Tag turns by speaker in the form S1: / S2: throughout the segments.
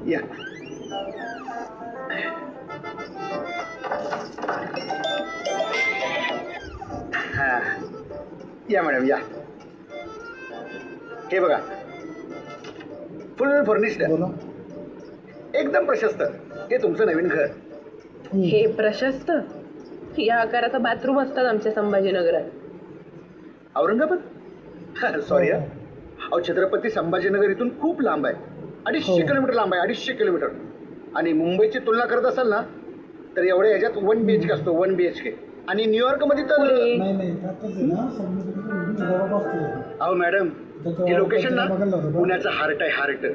S1: या हा या मॅडम या. हे बघा फुल फर्निश्ड एकदम प्रशस्त. हे तुमचं नवीन घर.
S2: हे प्रशस्त? या आकाराचा बाथरूम असतात आमच्या संभाजीनगरात.
S1: औरंगाबाद सॉरी अहो छत्रपती संभाजीनगर इथून खूप लांब आहे. 250 किलोमीटर लांब आहे. 250 किलोमीटर. आणि मुंबईची तुलना करत असाल ना तर एवढ्या ह्याच्यात 1 BHK असतो. 1 BHK. आणि न्यूयॉर्कमध्ये तर अहो मॅडम हे लोकेशन ना पुण्याचं हार्ट आहे. हार्ट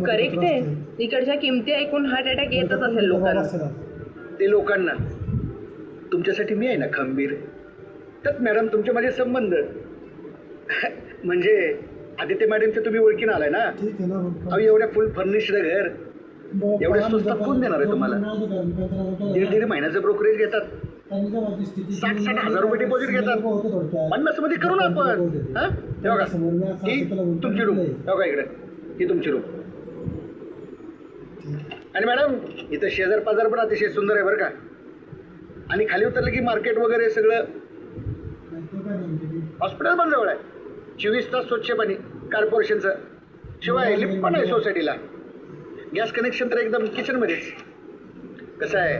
S2: करेक्ट आहे. इकडच्या किमती ऐकून हार्ट अटॅक येतच असेल लोकांना.
S1: ते लोकांना तुमच्यासाठी मी आहे ना खंबीर. तर मॅडम तुमचे माझे संबंध म्हणजे आदित्य मॅडमच्या तुम्ही ओळखीनं आलाय ना. अहो एवढ्या फुल फर्निश्ड घर एवढ्या स्वस्तात कोण देणार आहे तुम्हाला. 1.5 महिन्याचं ब्रोकरेज घेतात. 60-60 हजार रुपये डिपॉझिट घेतात. 50 मध्ये करू ना आपण. हा बघा ही तुमची रूम. बघा इकडे ही तुमची रूम. आणि मॅडम इथं शेजार पाजार पण अतिशय सुंदर आहे बरं का. आणि खाली उतरलं की मार्केट वगैरे सगळं. हॉस्पिटल पण जवळ आहे. 24 तास स्वच्छ पाणी कॉर्पोरेशनचं. शिवाय लिफ्ट पण आहे सोसायटीला. गॅस कनेक्शन तर एकदम किचनमध्येच. कसं आहे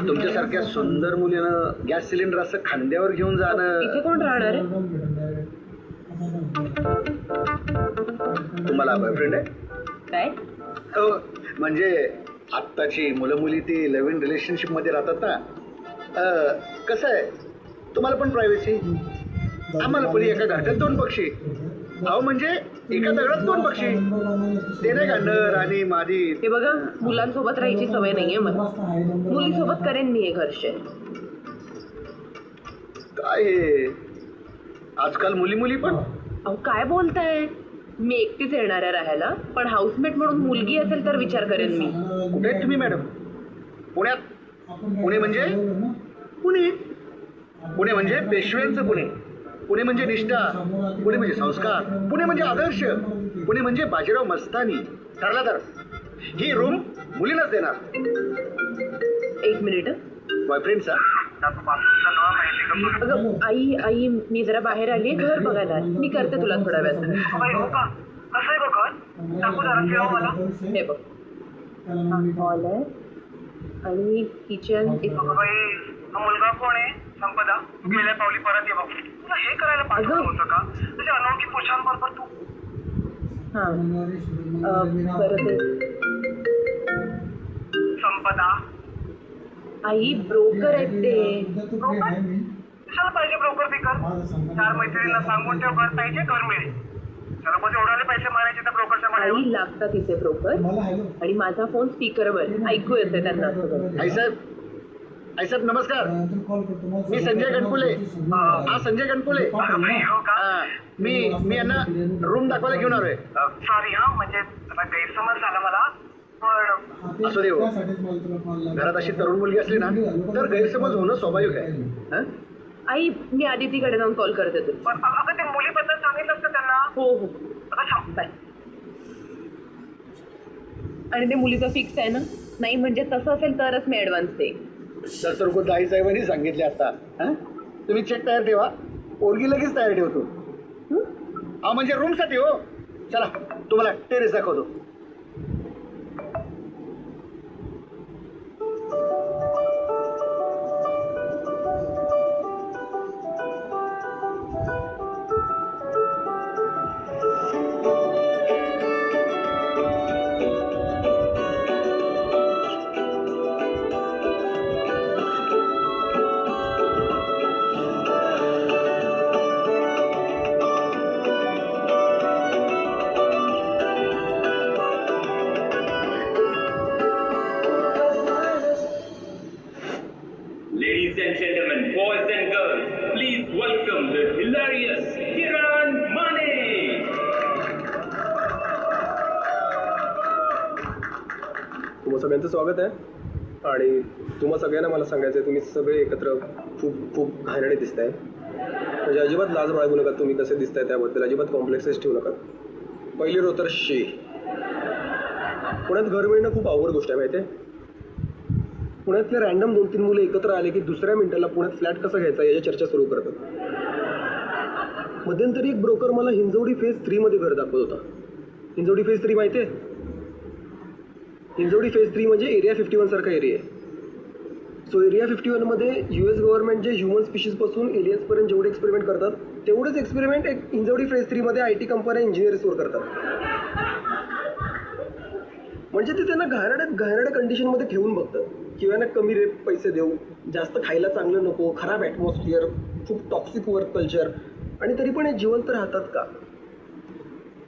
S1: तुमच्यासारख्या सुंदर मुलीनं गॅस सिलेंडर असं खांद्यावर घेऊन जाणं.
S2: इथे कोण राहणार आहे?
S1: तुम्हाला बॉयफ्रेंड आहे
S2: काय?
S1: हो म्हणजे आत्ताची मुलं मुली ती नवीन रिलेशनशिप मध्ये राहतात ना. कसं आहे तुम्हाला पण प्रायव्हसी. आम्हाला पण एका घाटात 2 पक्षी. अहो म्हणजे एका दगडात 2 पक्षी. ते नाही का नर आणि मादी.
S2: हे बघा मुलांसोबत राहायची सवय नाहीये मला. मुलीसोबत करेन मी हे घरचे.
S1: काय हे आजकाल मुली मुली पण.
S2: अहो काय बोलताय. मी एकटीच येणार आहे राहायला. पण हाऊसमेट म्हणून मुलगी असेल तर विचार करेन मी.
S1: कुठे आहेत तुम्ही मॅडम? पुण्यात. पुणे म्हणजे पुणे. पुणे म्हणजे पेशव्यांचं पुणे. पुणे म्हणजे निष्ठा. पुणे म्हणजे संस्कार. पुणे म्हणजे आदर्श. पुणे म्हणजे बाजीराव मस्तानी. ठरला तर ही रूम मुलीलाच देणार.
S2: 1 मिनिट.
S1: बॉयफ्रेंडचा.
S2: अगं आई मी जरा बाहेर आली घर बघायला. मी करते तुला थोड्या वेळात. हे बघ हॉल आहे आणि किचन.
S3: मुलगा कोण आहे? संपदा. गेल्या पावली परत ये बघ. तुला हे करायला पाठवलं होतं का? तुझ्या अनोळखी पुरुषांबरोबर तू. संपदा.
S2: आई ब्रोकर आहेत ते.
S3: कशाला पाहिजे ब्रोकर बिकर? 4 मैत्रिणींना सांगून ठेव घर पाहिजे घर मिळेल. चला बस एवढाले पैसे मारायचे त्या ब्रोकरच्या मध्ये.
S2: आई लागतात इथे ब्रोकर. आणि माझा फोन स्पीकरवर ऐकू येते त्यांना.
S1: आई साहेब नमस्कार. मी संजय गणपुले. हा संजय गणपुले. मी यांना रूम दाखवायला घेऊन आलोय.
S3: सॉरी हा म्हणजे गैरसमज झाला मला. पण
S1: असू दे हो. घरात अशी तरुण मुलगी असली ना तर गैरसमज होणं स्वाभाविक आहे.
S2: आई मी आदितीकडे जाऊन कॉल करते तुला.
S3: अगं ते मुलीबद्दल सांगितलं असतं त्यांना.
S2: हो बाय. आणि ते मुलीचं फिक्स आहे ना? नाही म्हणजे तसं असेल तरच मी ॲडव्हान्स दे.
S1: तर खुद्द आई साहेबांनी सांगितले आता. तुम्ही चेक तयार ठेवा. पोरगी लगेच तयार ठेवतो. हा म्हणजे रूमसाठी हो. चला तुम्हाला टेरेस दाखवतो.
S4: Ladies and gentlemen, boys and girls, please welcome the hilarious Kiran Mane.
S5: तुम्हा सगळ्यांचं स्वागत आहे. आणि तुम्हा सगळ्यांना मला सांगायचं आहे तुम्ही सगळे एकत्र खूप घाणेरडे दिसत आहे. म्हणजे अजिबात लाज बाळगू नका. तुम्ही कसे दिसताय त्याबद्दल अजिबात कॉम्प्लेक्सेस ठेवू नका. पहिली रो तर शे. पुण्यात घर मिळणं खूप अवघड गोष्ट आहे माहिती आहे. पुण्यातले रॅन्डम 2-3 मुलं एकत्र आले की दुसऱ्या मिनिटाला पुण्यात फ्लॅट कसा घ्यायचा याची चर्चा सुरू करतात. मध्यंतरी एक ब्रोकर मला हिंजवडी फेज 3 मध्ये घर दाखवत होता. हिंजवडी फेज 3 माहिती आहे? हिंजवडी फेज 3 म्हणजे एरिया 51 सारखा एरिया आहे. सो एरिया 51 मध्ये US गव्हर्नमेंट जे ह्युमन स्पीशीजपासून एलियन्सपर्यंत जेवढे एक्सपेरिमेंट करतात तेवढेच एक्सपेरिमेंट एक हिंजवडी फेज 3 मध्ये IT कंपन्या इंजिनियर्सवर करतात. म्हणजे ते त्यांना घाणेरड्या कंडिशनमध्ये ठेवून बघतात किंवा ना कमी रेट पैसे देऊ, जास्त खायला चांगलं नको, खराब ॲटमॉस्फिअर, खूप टॉक्सिक वर्क कल्चर, आणि तरी पण हे जिवंत राहतात का?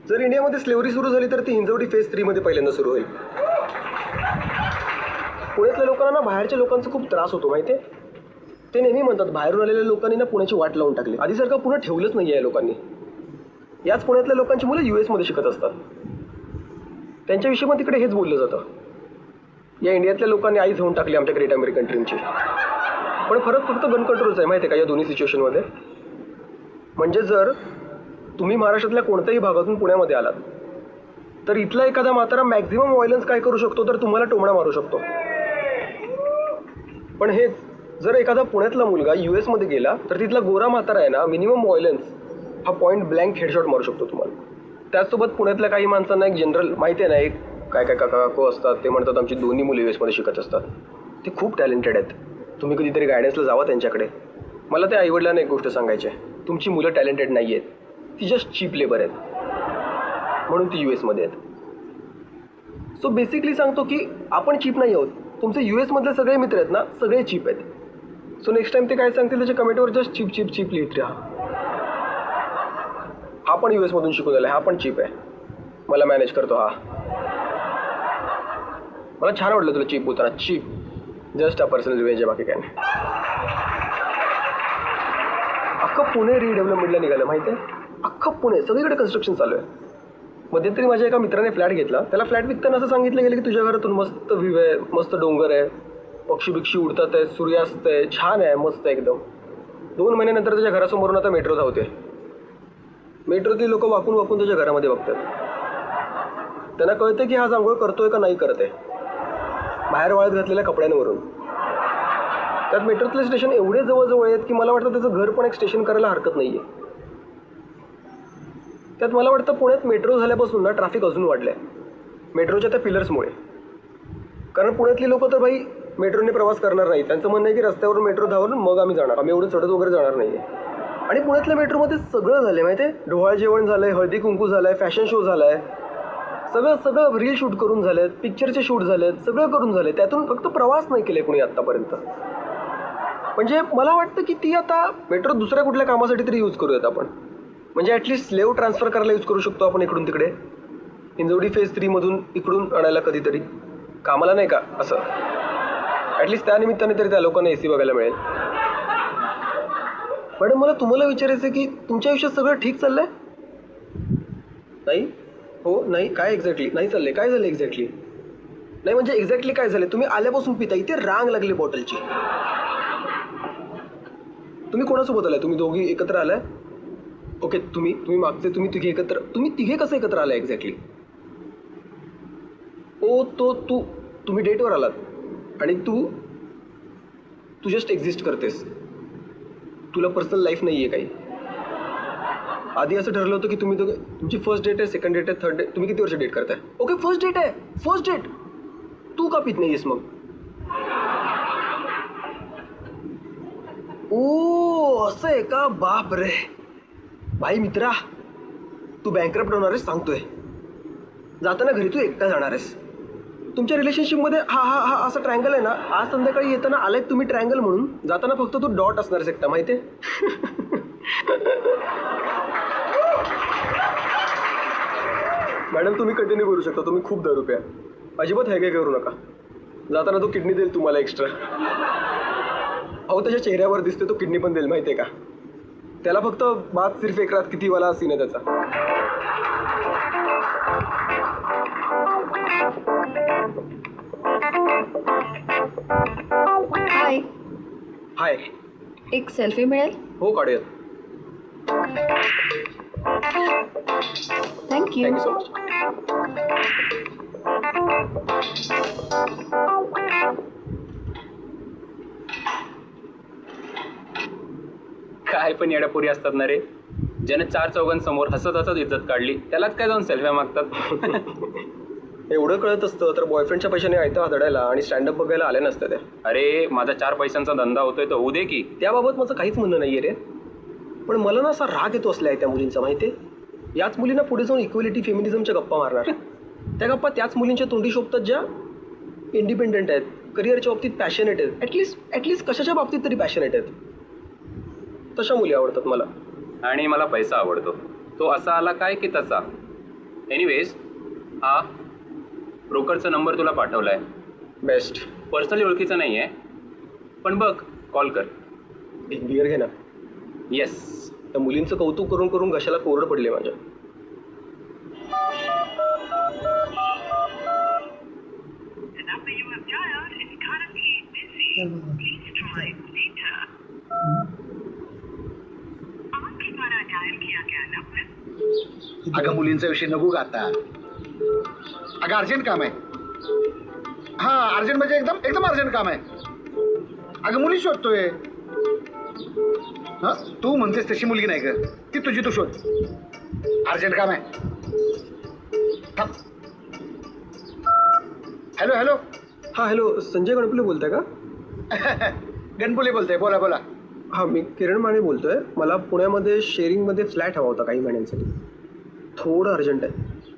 S5: जर इंडियामध्ये स्लेव्हरी सुरू झाली तर ती हिंजवडी फेज 3 मध्ये पहिल्यांदा सुरू होईल. पुण्यातल्या लोकांना ना बाहेरच्या लोकांचा खूप त्रास होतो माहिती आहे. ते नेहमी म्हणतात बाहेरून आलेल्या लोकांनी ना पुण्याची वाट लावून टाकली. आधीसारखं पुणे ठेवलंच नाही आहे लोकांनी. याच पुण्यातल्या लोकांची मुलं US मध्ये शिकत असतात. त्यांच्याविषयी पण तिकडे हेच बोललं जातं, या इंडियातल्या लोकांनी आईच होऊन टाकली आमच्या ग्रेट अमेरिकन ड्रीमची. पण फरक फक्त गन कंट्रोलचा आहे माहिती आहे का या दोन्ही सिच्युएशनमध्ये. म्हणजे जर तुम्ही महाराष्ट्रातल्या कोणत्याही भागातून पुण्यामध्ये आलात तर इथला एखादा म्हातारा मॅक्झिमम व्हायलन्स काय करू शकतो तर तुम्हाला टोमणा मारू शकतो. पण हेच जर एखादा पुण्यातला मुलगा US मध्ये गेला तर तिथला गोरा म्हातारा आहे ना मिनिमम व्हायलन्स हा पॉईंट ब्लँक हेडशॉट मारू शकतो तुम्हाला. त्याचसोबत पुण्यातल्या काही माणसांना एक जनरल माहिती आहे ना, एक काय काकू असतात ते म्हणतात आमची दोन्ही मुलं US मध्ये शिकत असतात. ते खूप टॅलेंटेड आहेत. तुम्ही कधीतरी गायडन्सला जावा त्यांच्याकडे. मला त्या आईवडिलांना एक गोष्ट सांगायची आहे, तुमची मुलं टॅलेंटेड नाही आहेत, ती जस्ट चीप लेबर आहेत म्हणून ती US मध्ये आहेत. सो बेसिकली सांगतो की आपण चीप नाही आहोत. तुमचे US मधले सगळे मित्र आहेत ना सगळे चीप आहेत. सो नेक्स्ट टाइम ते काय सांगतील त्याच्या कमेंटवर जस्ट चीप चीप चीप लिहित राहा. हा पण US मधून शिकून आला, हा पण चीप आहे, मला मॅनेज करतो हा. मला छान वाटलं तुला चीप बोलताना. Cheap just a personal revenge आहे, बाकी काय नाही. अख्खं पुणे रिडेव्हलपमेंटला निघालं माहिती आहे. अख्खं पुणे सगळीकडे कन्स्ट्रक्शन चालू आहे. मध्यंतरी माझ्या एका मित्राने फ्लॅट घेतला. त्याला फ्लॅट विकताना असं सांगितलं गेलं की तुझ्या घरातून मस्त व्ह्यू आहे, मस्त डोंगर आहे, पक्षी बिक्षी उडतात आहे, सूर्यास्त आहे, छान आहे, मस्त आहे एकदम. 2 महिन्यानंतर त्याच्या घरासमोरून आता मेट्रो धावते. मेट्रोतली लोक वाकून वाकून त्याच्या घरामध्ये बघतात. त्यांना कळतं की हा जांभूळ करतोय का नाही करत आहे बाहेर वाळत घातलेल्या कपड्यांवरून. त्यात मेट्रोतले स्टेशन एवढे जवळजवळ आहेत की मला वाटतं त्याचं घर पण एक स्टेशन करायला हरकत नाही आहे. त्यात मला वाटतं पुण्यात मेट्रो झाल्यापासून ना ट्रॅफिक अजून वाढलं आहे मेट्रोच्या त्या पिलर्समुळे. कारण पुण्यातली लोक तर भाई मेट्रोने प्रवास करणार नाही. त्यांचं म्हणणं आहे की रस्त्यावरून मेट्रो धावून मग आम्ही जाणार, आम्ही एवढं चढत वगैरे जाणार नाही आहे. आणि पुण्यातल्या मेट्रोमध्ये सगळं झालं आहे माहिती आहे. डोहाळ जेवण झालं आहे, हळदी कुंकू झालं आहे, फॅशन शो झाला आहे, सगळं रील शूट करून झाले आहेत, पिक्चरचे शूट झाले आहेत, सगळं करून झाले. त्यातून फक्त प्रवास नाही केले कुणी आत्तापर्यंत. म्हणजे मला वाटतं की ती आता मेट्रो दुसऱ्या कुठल्या कामासाठी तरी यूज करूयात आपण. म्हणजे ॲटलिस्ट स्लेव ट्रान्सफर करायला यूज करू शकतो आपण इकडून तिकडे. हिंजवडी फेज 3 मधून इकडून आणायला कधीतरी कामाला नाही का असं. ॲटलिस्ट त्या निमित्ताने तरी त्या लोकांना AC बघायला मिळेल. मॅडम मला तुम्हाला विचारायचं आहे की तुमच्या आयुष्यात सगळं ठीक चाललंय? नाही हो नाही काय एक्झॅक्टली नाही चाललंय? काय झालं एक्झॅक्टली? नाही म्हणजे एक्झॅक्टली काय झालं? तुम्ही आल्यापासून पिता इथे रांग लागली बॉटलची. तुम्ही कोणासोबत आलाय? तुम्ही दोघी एकत्र आलाय? ओके तुम्ही मागचे तुम्ही तिघे एकत्र, तुम्ही तिघे कसं एकत्र आलाय एक्झॅक्टली? ओ तो तुम्ही डेटवर आलात आणि तू जस्ट एक्झिस्ट करतेस, तुला पर्सनल लाईफ नाही आहे काही. आधी असं ठरलं होतं की तुम्ही दोघे, तुमची फर्स्ट डेट आहे, सेकंड डेट आहे, थर्ड डेट, तुम्ही किती वर्ष डेट करताय? ओके फर्स्ट डेट आहे, फर्स्ट डेट. तू का पित नाहीयेस मग? ओ असं आहे का? बाप रे भाई मित्रा, तू बँकरप्ट होणार आहेस सांगतोय. जाताना घरी तू एकटा जाणार आहेस. तुमच्या रिलेशनशिपमध्ये हा असा ट्रायंगल आहे ना, आज संध्याकाळी येताना आलाय तुम्ही ट्रायंगल म्हणून, जाताना फक्त तू डॉट असणार आहेस एकटा माहिती आहे. मॅडम तुम्ही कंटिन्यू करू शकता, तुम्ही खूप दारू प्या, अजिबात हे काय करू नका. जाताना तो किडनी देईल तुम्हाला एक्स्ट्रा. अहो त्याच्या चेहऱ्यावर दिसते तो किडनी पण देईल माहिती आहे का. त्याला फक्त बात सिर्फ एक रात किती वाला सीन आहे त्याचा.
S6: हाय
S5: हाय.
S6: एक सेल्फी मिळेल?
S5: हो काढूयात.
S6: थँक्यू.
S5: Thank you so much.
S4: काय पण येड्यापुरी असतात ना रे, ज्याने 4 चौघांसमोर हसत हसत इज्जत काढली त्यालाच काय जाऊन सेल्फ्या मागतात.
S5: एवढं कळत असतं तर बॉयफ्रेंडच्या पैशाने आयतं हादडायला आणि स्टँडअप बघायला आले नसते ते.
S4: अरे माझा 4 पैशांचा धंदा होतोय तर होऊ दे की.
S5: त्याबाबत माझं काहीच म्हणणं नाही आहे रे, पण मला ना असा राग येतो असल्या आहे त्या मुलींचा माहिती आहे. याच मुलींना पुढे जाऊन इक्वेलिटी फेमिनिझमच्या गप्पा मारणार. त्या गप्पा त्याच मुलींच्या तोंडी शोभतात ज्या इंडिपेंडेंट आहेत, करिअरच्या बाबतीत पॅशनेट आहेत, ॲटलिस्ट कशाच्या बाबतीत तरी पॅशनेट आहेत. तशा मुली आवडतात मला.
S4: आणि मला पैसा आवडतो, तो असा आला काय की तसा. एनिवेज, हा ब्रोकरचा नंबर तुला पाठवलाय.
S5: बेस्ट.
S4: पर्सनली ओळखीचा नाही आहे, पण बघ कॉल कर.
S5: एक बिअर घे ना.
S4: येस.
S5: त्या मुलींचं कौतुक करून करून घशाला कोरड पडले माझ्या.
S1: अगं मुलींचा विषय नको का आता. अगं अर्जंट काम आहे. हां अर्जंट म्हणजे एकदम एकदम अर्जंट काम आहे. अगं मुली शोधतोय. हां तू म्हणतेस तशी मुलगी नाही ग, ती तुझी तू शोध. अर्जंट काम आहे. Hello hello.
S5: हां हॅलो, संजय गणपुले बोलताय का?
S1: गणपुले बोलतोय. बोला बोला.
S5: हां मी किरण माने बोलतोय. मला पुण्यामध्ये शेअरिंगमध्ये फ्लॅट हवा होता काही महिन्यांसाठी. थोडं अर्जंट आहे.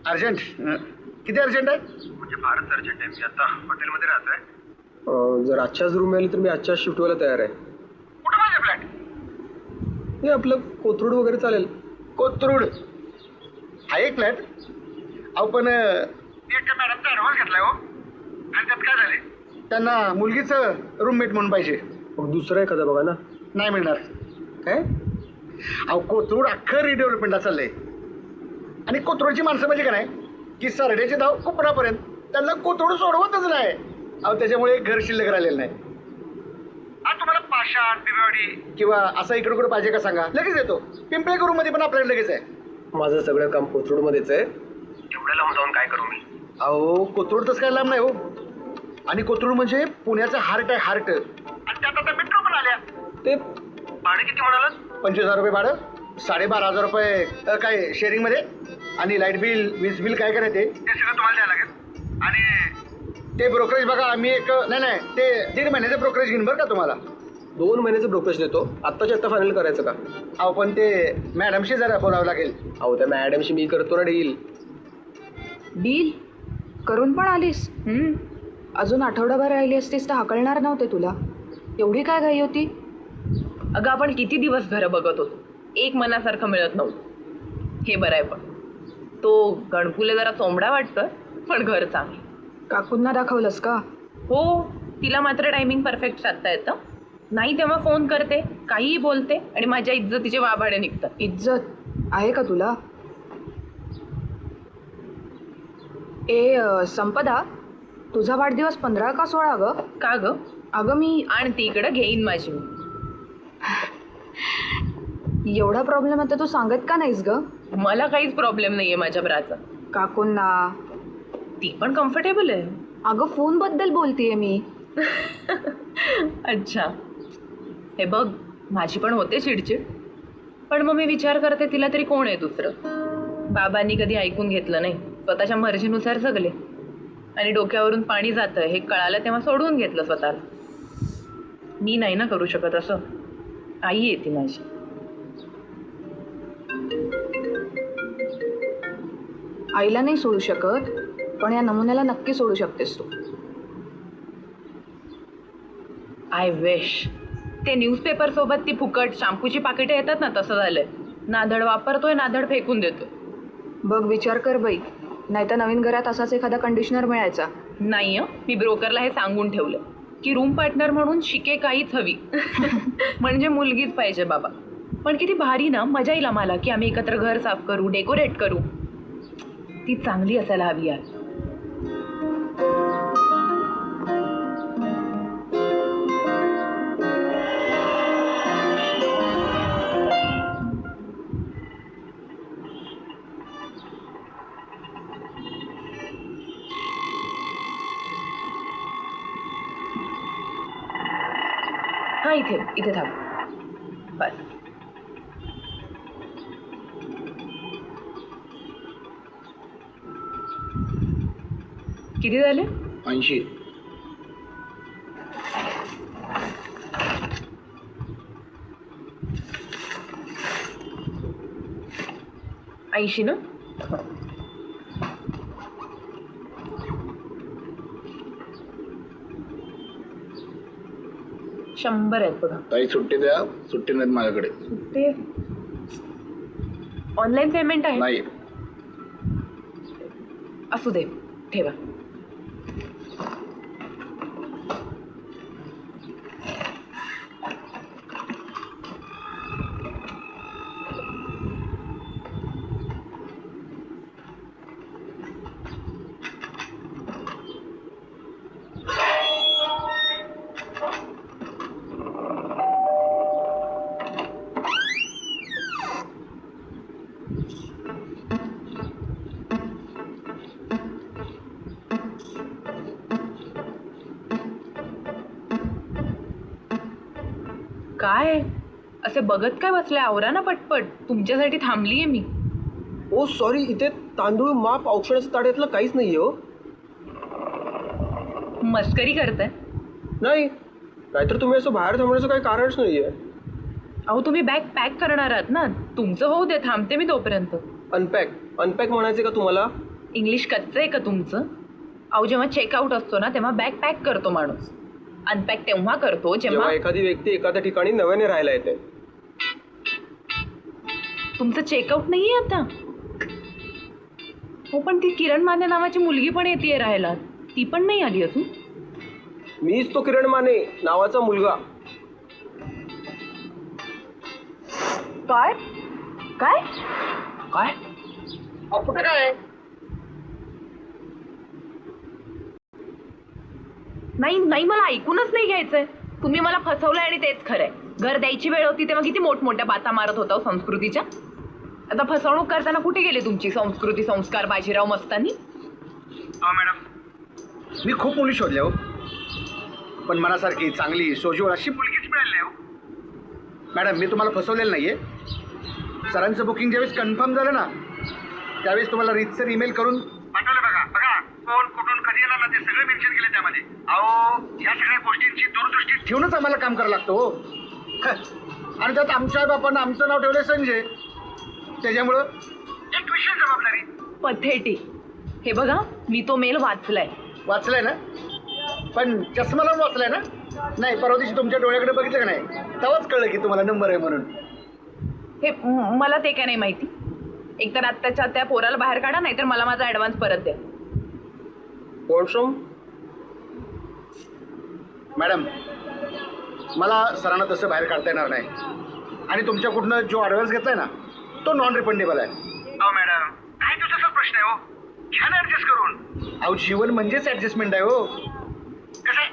S1: अर्जंट किती अर्जंट आहे?
S3: म्हणजे फारच अर्जंट आहे. मी आता हॉटेलमध्ये राहतोय.
S5: जर आजच्याच रूम मिळाली तर मी आजच्या शिफ्ट व्हायला तयार आहे.
S3: कुठं माझे फ्लॅट?
S5: हे आपलं कोथरूड वगैरे चालेल.
S1: कोथरूड हा एक फ्लॅट. अहो पण
S3: मी एकट्या मॅडमचा ॲडव्हान्स घेतलाय हो. आणि त्यात काय झाले?
S1: त्यांना मुलगीचं रूममेट म्हणून पाहिजे.
S5: मग दुसरं एखादा बघा ना.
S1: नाही मिळणार.
S5: काय?
S1: अहो कोथरूड अख्खं रिडेव्हलपमेंटला चाललंय. आणि कोथरूडची माणसं म्हणजे का नाही की सरड्याचे धाव कोपरापर्यंत त्यांना कोथरूड सोडवतच नाही. अहो त्याच्यामुळे एक घर शिल्लक राहिलेलं नाही.
S3: आज तुम्हाला पाषाण बिबेवाडी
S1: किंवा असं इकडं कुठं पाहिजे का सांगा, लगेच येतो. पिंपळे मध्ये पण आपल्याकडे लगेच आहे.
S5: माझं सगळं काम कोथरूडमध्येच आहे.
S3: एवढ्या लांब जाऊन काय करू मी?
S1: अहो कोथरूड तसं काय लांब नाही हो. आणि कोथरूड म्हणजे पुण्याचं हार्ट आहे, हार्ट.
S3: आणि त्यात आता मेट्रो पण आल्या.
S5: ते
S3: भाडे किती म्हणालात?
S1: 25,000 रुपये भाडं, 12,500 रुपये काय शेअरिंगमध्ये, आणि लाईट बिल वीज बिल काय करायचं
S3: ते सगळं तुम्हाला द्यायला लागेल. आणि
S1: ते ब्रोकरेज बघा. आम्ही एक नाही ते 1.5 महिन्याचं ब्रोकरेज घेऊन बरं का तुम्हाला.
S5: 2 महिन्याचं ब्रोकरेज देतो. आत्ताच्या आत्ता फायनल करायचं का?
S1: अहो पण ते मॅडमशी जरा बोलावं लागेल.
S5: अहो त्या मॅडमशी मी करतो ना डील.
S6: डील करून पण आलीस? अजून आठवडाभर राहिली असतीस तर हाकलणार नव्हते तुला. एवढी काय घाई होती?
S2: अगं आपण किती दिवस घरं बघत होतो, एक मनासारखं मिळत नव्हतं. हे बरं आहे. पण तो गणपुले जरा चोंबडा वाटतं, पण घर चांगलं.
S6: काकूंना दाखवलंस का?
S2: हो, तिला मात्र टायमिंग परफेक्ट साधता येतं. नाही तेव्हा फोन करते, काहीही बोलते आणि माझ्या इज्जतीचे वाभाडे निघतात.
S6: इज्जत आहे का तुला? संपदा, तुझा वाढदिवस 15 का 16 ग?
S2: का ग?
S6: अगं मी
S2: आणि ती इकडं घेईन माझी.
S6: एवढा प्रॉब्लेम आता तू सांगत का नाहीस ग?
S2: मला काहीच प्रॉब्लेम नाहीये माझ्या ब्राचा.
S6: काकूंना?
S2: ती पण कम्फर्टेबल आहे.
S6: अगं फोनबद्दल बोलतेय मी.
S2: अच्छा, हे बघ माझी पण होते चिडचिड, पण मग मी विचार करते तिला तरी कोण आहे दुसरं. बाबांनी कधी ऐकून घेतलं नाही, स्वतःच्या मर्जीनुसार जगले. आणि डोक्यावरून पाणी जातं हे कळालं तेव्हा सोडवून घेतलं स्वतःला. मी नाही ना करू शकत असं. आई येते माझी.
S6: आईला नाही सोडू शकत, पण या नमुन्याला नक्की सोडू शकतेस तू.
S2: I wish. ते न्यूजपेपर सोबत ती फुकट शॅम्पूची पाकिटं येतात ना, तसं झालंय. नाधड वापरतोय, नाधड फेकून देतोय.
S6: बघ विचार कर बाई, नाही तर नवीन घरात असाच एखादा कंडिशनर मिळायचा.
S2: नाही मी ब्रोकरला हे सांगून ठेवलं की रूम पार्टनर म्हणून शिके काहीच हवी. म्हणजे मुलगीच पाहिजे बाबा. पण किती भारी ना, मजा येईल आम्हाला की आम्ही एकत्र घर साफ करू, डेकोरेट करू. ती चांगली असायला हवी यार. हां इथे थांब बस. किती झाले?
S1: 80.
S2: ऐंशी ना? शंभर आहेत बघा.
S1: ताई सुट्टी द्या, सुट्टी नाहीत माझ्याकडे.
S2: ते ऑनलाईन पेमेंट आहे?
S1: नाही.
S2: असू दे, ठेवा. काय असे बघत काय बसले? आवरा ना पटपट, तुमच्यासाठी थांबलीये मी.
S5: ओ सॉरी, इथे तांदूळ माप औक्षणाचं ताड्यातलं काहीच नाही हो.
S2: मस्करी करताय?
S5: नाही, नाहीतर तुम्ही असं बाहेर थांबण्याचं काही कारणच नाही आहे.
S2: अहो तुम्ही बॅग पॅक करणार आहात ना, तुमचं होऊ दे, थांबते मी तोपर्यंत.
S5: अनपॅक म्हणायचे का तुम्हाला?
S2: इंग्लिश कच्चं आहे का तुमचं? अहो जेव्हा चेकआउट असतो ना तेव्हा बॅग पॅक करतो माणूस. अनपॅक तेव्हा करतो जेव्हा
S5: एखादी व्यक्ती एखाद्या ठिकाणी नव्याने राहायला येते.
S2: तुमचं चेकआउट नाहीये आता? हो पण ती किरण माने नावाची मुलगी पण येते राहायला, ती पण नाही आली अजून.
S5: मीच तो किरण माने नावाचा मुलगा.
S2: काय काय
S5: काय?
S1: कुठे काय?
S2: नाही नाही, मला ऐकूनच नाही घ्यायचंय. तुम्ही मला फसवलंय आणि तेच खरंय. घर द्यायची वेळ होती तेव्हा किती मोठमोठ्या बाता मारत होता संस्कृतीच्या. आता फसवणूक करताना कुठे गेले तुमची संस्कृती संस्कार बाजीराव मस्तानी?
S3: मॅडम,
S1: मी खूप मुली शोधल्या हो, पण मनासारखी चांगली सोजवळ अशी
S3: मुलगीच मिळाली नाही हो.
S1: मॅडम मी तुम्हाला फसवलेलं नाहीये. सरांचं बुकिंग ज्यावेळेस कन्फर्म झालं ना त्यावेळेस तुम्हाला रीतसर ईमेल करून
S3: पाठवलं. बघा कोण कुठून कधी येणार ना ते सगळे मेन्शन केले त्यामध्ये. अहो या सगळ्या गोष्टींची दूरदृष्टी
S1: ठेवूनच आम्हाला काम करावं लागतं हो. आणि त्यात आमच्या बापानं आमचं नाव ठेवलं संजय, त्याच्यामुळं
S3: एक विशेष जबाबदारी.
S2: पथेटिक. हे बघा मी तो मेल वाचलाय.
S1: वाचलाय ना? पण चष्मा लावून वाचलाय ना? नाही, परवा दिवशी तुमच्या डोळ्याकडे बघितलं का नाही, तेव्हाच कळलं की तुम्हाला नंबर आहे म्हणून.
S2: हे मला ते काय नाही माहिती. एकतर आत्ताच्या त्या पोराला बाहेर काढा, नाहीतर मला माझा ॲडव्हान्स परत द्या.
S5: वॉशरूम?
S1: मॅडम मला सरांना तसं बाहेर काढता येणार नाही. आणि तुमच्याकडनं जो ॲडव्हान्स घेतलाय ना तो नॉन रिफंडेबल आहे.
S3: अहो मॅडम, काही दिवसाचा प्रश्न आहे हो, घ्या ना ऍडजस्ट करून.
S1: अहो जीवन म्हणजेच ॲडजस्टमेंट आहे हो.
S3: कसं आहे?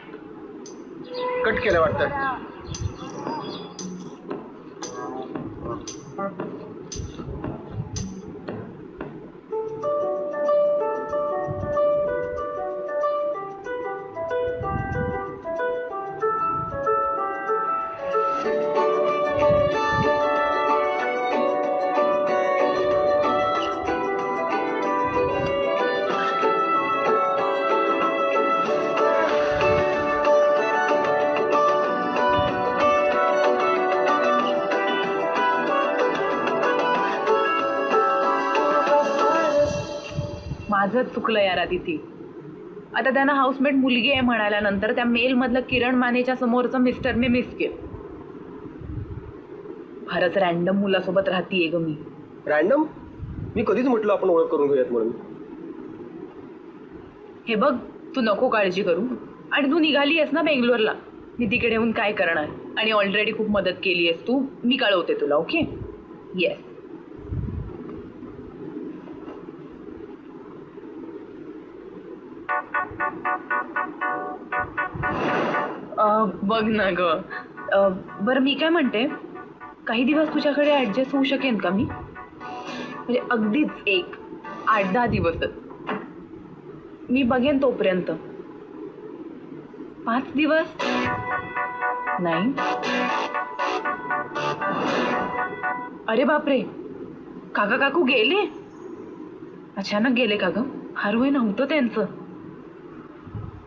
S1: कट केलं वाटतं.
S2: माझंच चुकलं यार आदिती. आता त्यांना हाऊसमेट मुलगी आहे म्हणाल्यानंतर त्या मेलमधलं किरण मानेच्या समोरचं मिस्टर मी मिस केलं. फारच रॅन्डम मुलासोबत राहतीये ग मी.
S5: रॅन्डम? मी कधीच म्हटलं आपण ओळख करून घेऊयात म्हणून.
S2: हे बघ तू नको काळजी करू. आणि तू निघाली आहेस ना बेंगलोरला, मी तिकडे येऊन काय करणार. आणि ऑलरेडी खूप मदत केली आहेस तू, मी कळवते तुला. ओके? येस. बघ ना ग. बरं मी काय म्हणते, काही दिवस तुझ्याकडे ॲडजस्ट होऊ शकेन का मी? म्हणजे अगदीच 8-10 दिवसच. मी बघेन तोपर्यंत. 5 दिवस नाही. अरे बापरे, काका काकू गेले? अचानक गेले का ग? हरवय नव्हतं त्यांचं.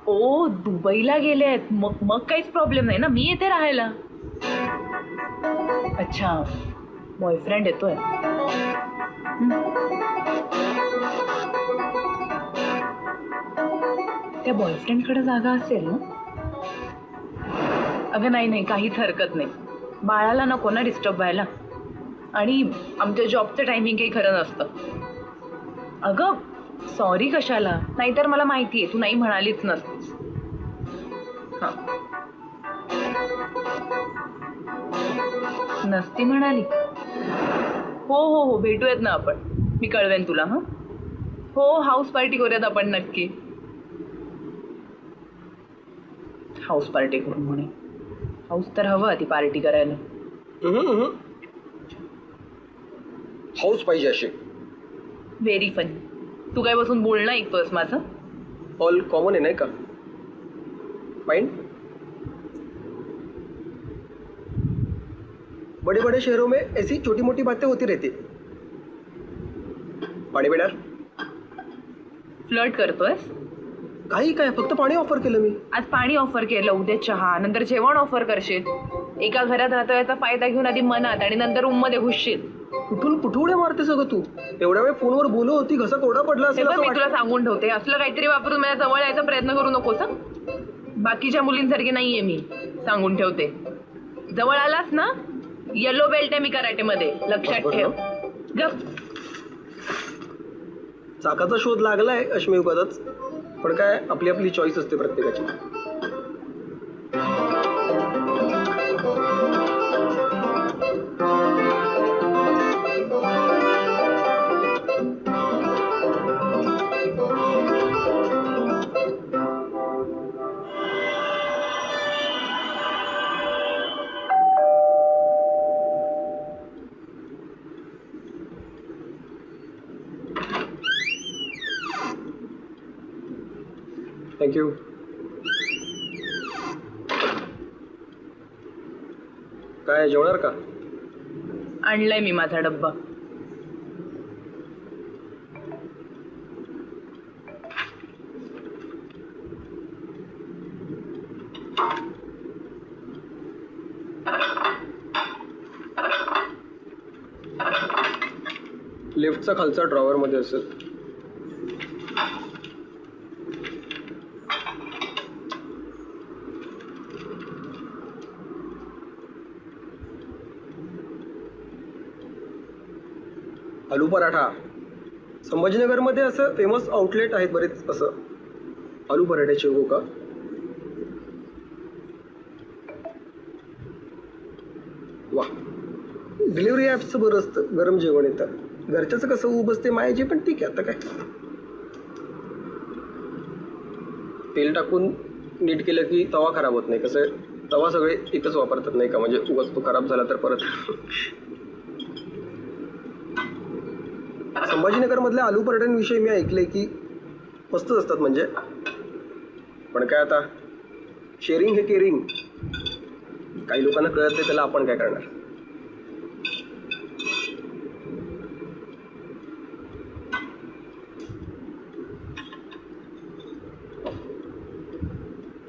S2: ओ, दुबईला गेलेत. मग काहीच प्रॉब्लेम नाही ना, मी येते राहायला. अच्छा, बॉयफ्रेंड येतोय. त्या बॉयफ्रेंडकडे जागा असेल ना? अगं नाही, काहीच हरकत नाही. बाळाला नको ना डिस्टर्ब व्हायला. आणि आमच्या जॉबचं टायमिंग काही खरं नसतं. अगं सॉरी कशाला, नाहीतर मला माहिती आहे तू नाही म्हणालीच नसतीस. हां, नसती म्हणाली. हो भेटूयात ना आपण. मी कळवेन तुला. हां, हो, हाऊस पार्टी करूयात आपण नक्की. हाऊस पार्टी करू म्हणे. हाऊस तर हवं आधी पार्टी करायला.
S5: हाऊस पाहिजे अशी.
S2: Very funny. तू काय बसून बोलणं ऐकतोयस माझं?
S5: ऑल कॉमन आहे नाही का? माइंड. बड़े बड़े शहरों में ऐसी छोटी मोटी बातें होती रहती. पाणी पिणार?
S2: फ्लर्ट करतोयस?
S5: काही काय, फक्त पाणी ऑफर केलं मी.
S2: आज पाणी ऑफर केलं, उद्या चहा, नंतर जेवण ऑफर करशील. एका घरात राहतो याचा फायदा घेऊन आधी मनात आणि नंतर रूममध्ये घुसशील.
S5: कुठून कुठे मारते सगळं तू? एवढ्या वेळ फोनवर बोलत होती, घसा कोरडा पडला असेल
S2: तेव्हा
S5: असं
S2: मी
S5: वाटलं.
S2: तुला सांगून ठेवते, असलं काहीतरी वापरून माझ्या जवळ यायचा प्रयत्न करू नकोस. हं? बाकीच्या मुलींसारखी नाहीये मी, सांगून ठेवते. जवळ आलास ना, येलो बेल्ट आहे मी कराटेमध्ये, लक्षात ठेव. गप.
S5: चाकाचा शोध लागलाय अश्मयुगातच, पण काय आपली आपली चॉईस असते प्रत्येकाची. थँक्यू. काय जेवणार का?
S2: आणलाय मी माझा डब्बा.
S5: लिफ्टचा खालचा ड्रॉवर मध्ये असेल. आलू पराठा. संभाजीनगरमध्ये असं फेमस आउटलेट आहेत बरेच, असं आलू पराठ्याचे. हो का? वा. डिलिव्हरी ॲप्सचं बरं असतं, गरम जेवण येतं. घरच्याचं कसं उब असते मायाची, पण ठीक आहे. आता काय तेल टाकून नीट केलं की तवा खराब होत नाही. कसं आहे, तवा सगळे एकच वापरतात नाही का, म्हणजे उगाच तो खराब झाला तर परत. संभाजीनगरमधल्या आलू पराठ्यांविषयी मी ऐकलंय की मस्तच असतात म्हणजे. पण काय आता, शेअरिंग हे केअरिंग. काही लोकांना कळत नाही, त्याला आपण काय करणार.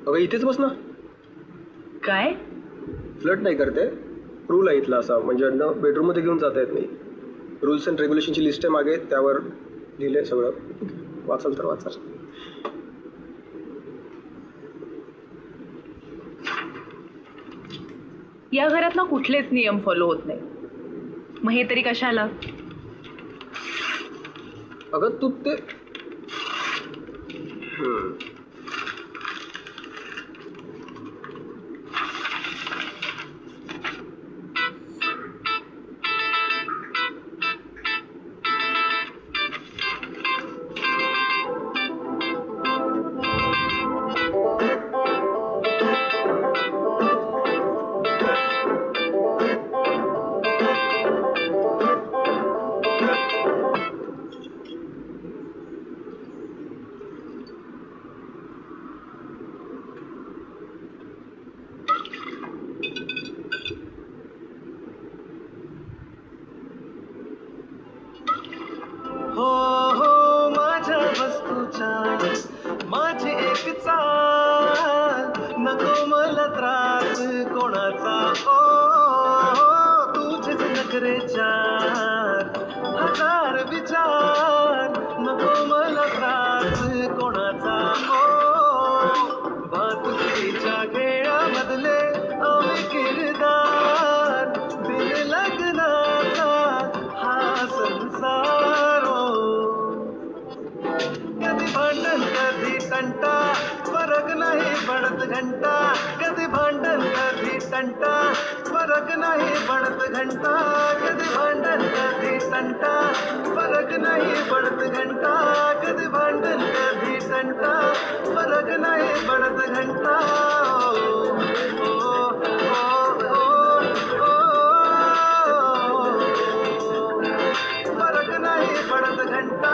S5: अगं इथेच बस ना.
S2: काय?
S5: फ्लट नाही करते, रूल आहे इथला असा, म्हणजे बेडरूममध्ये घेऊन जाता येत नाही. रूल्स अँड रेग्युलेशनची लिस्ट आहे मागे, त्यावर लिहिलं आहे सगळं. वाचाल तर वाचाल.
S2: या घरात ना कुठलेच नियम फॉलो होत नाही, मग हे तरी कशाला?
S5: अगं तू ते
S7: टंटा फरक नाही पडत घंटा कधी भांडण कधी टंटा फरक नाही पडत घंटा कधी भांडण कधी टंटा फरक नाही पडत घंटा कधी भांडण कधी टंटा फरक नाही पडत घंटा ओ, ओ, ओ, फरक नाही पडत घंटा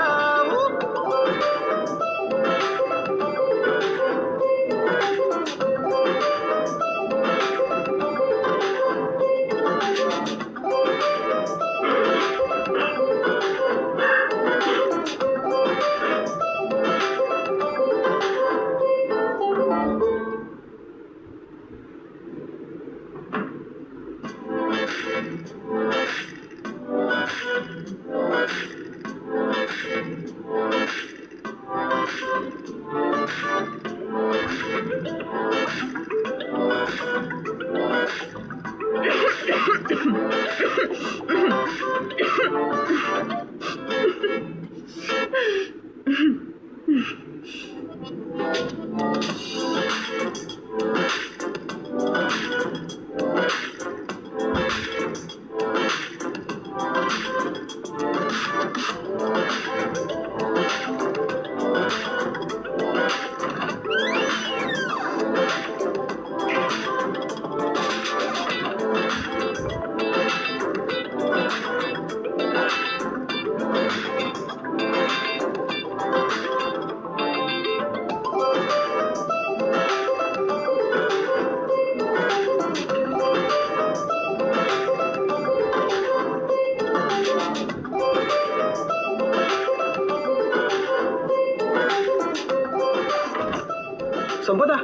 S5: संपदा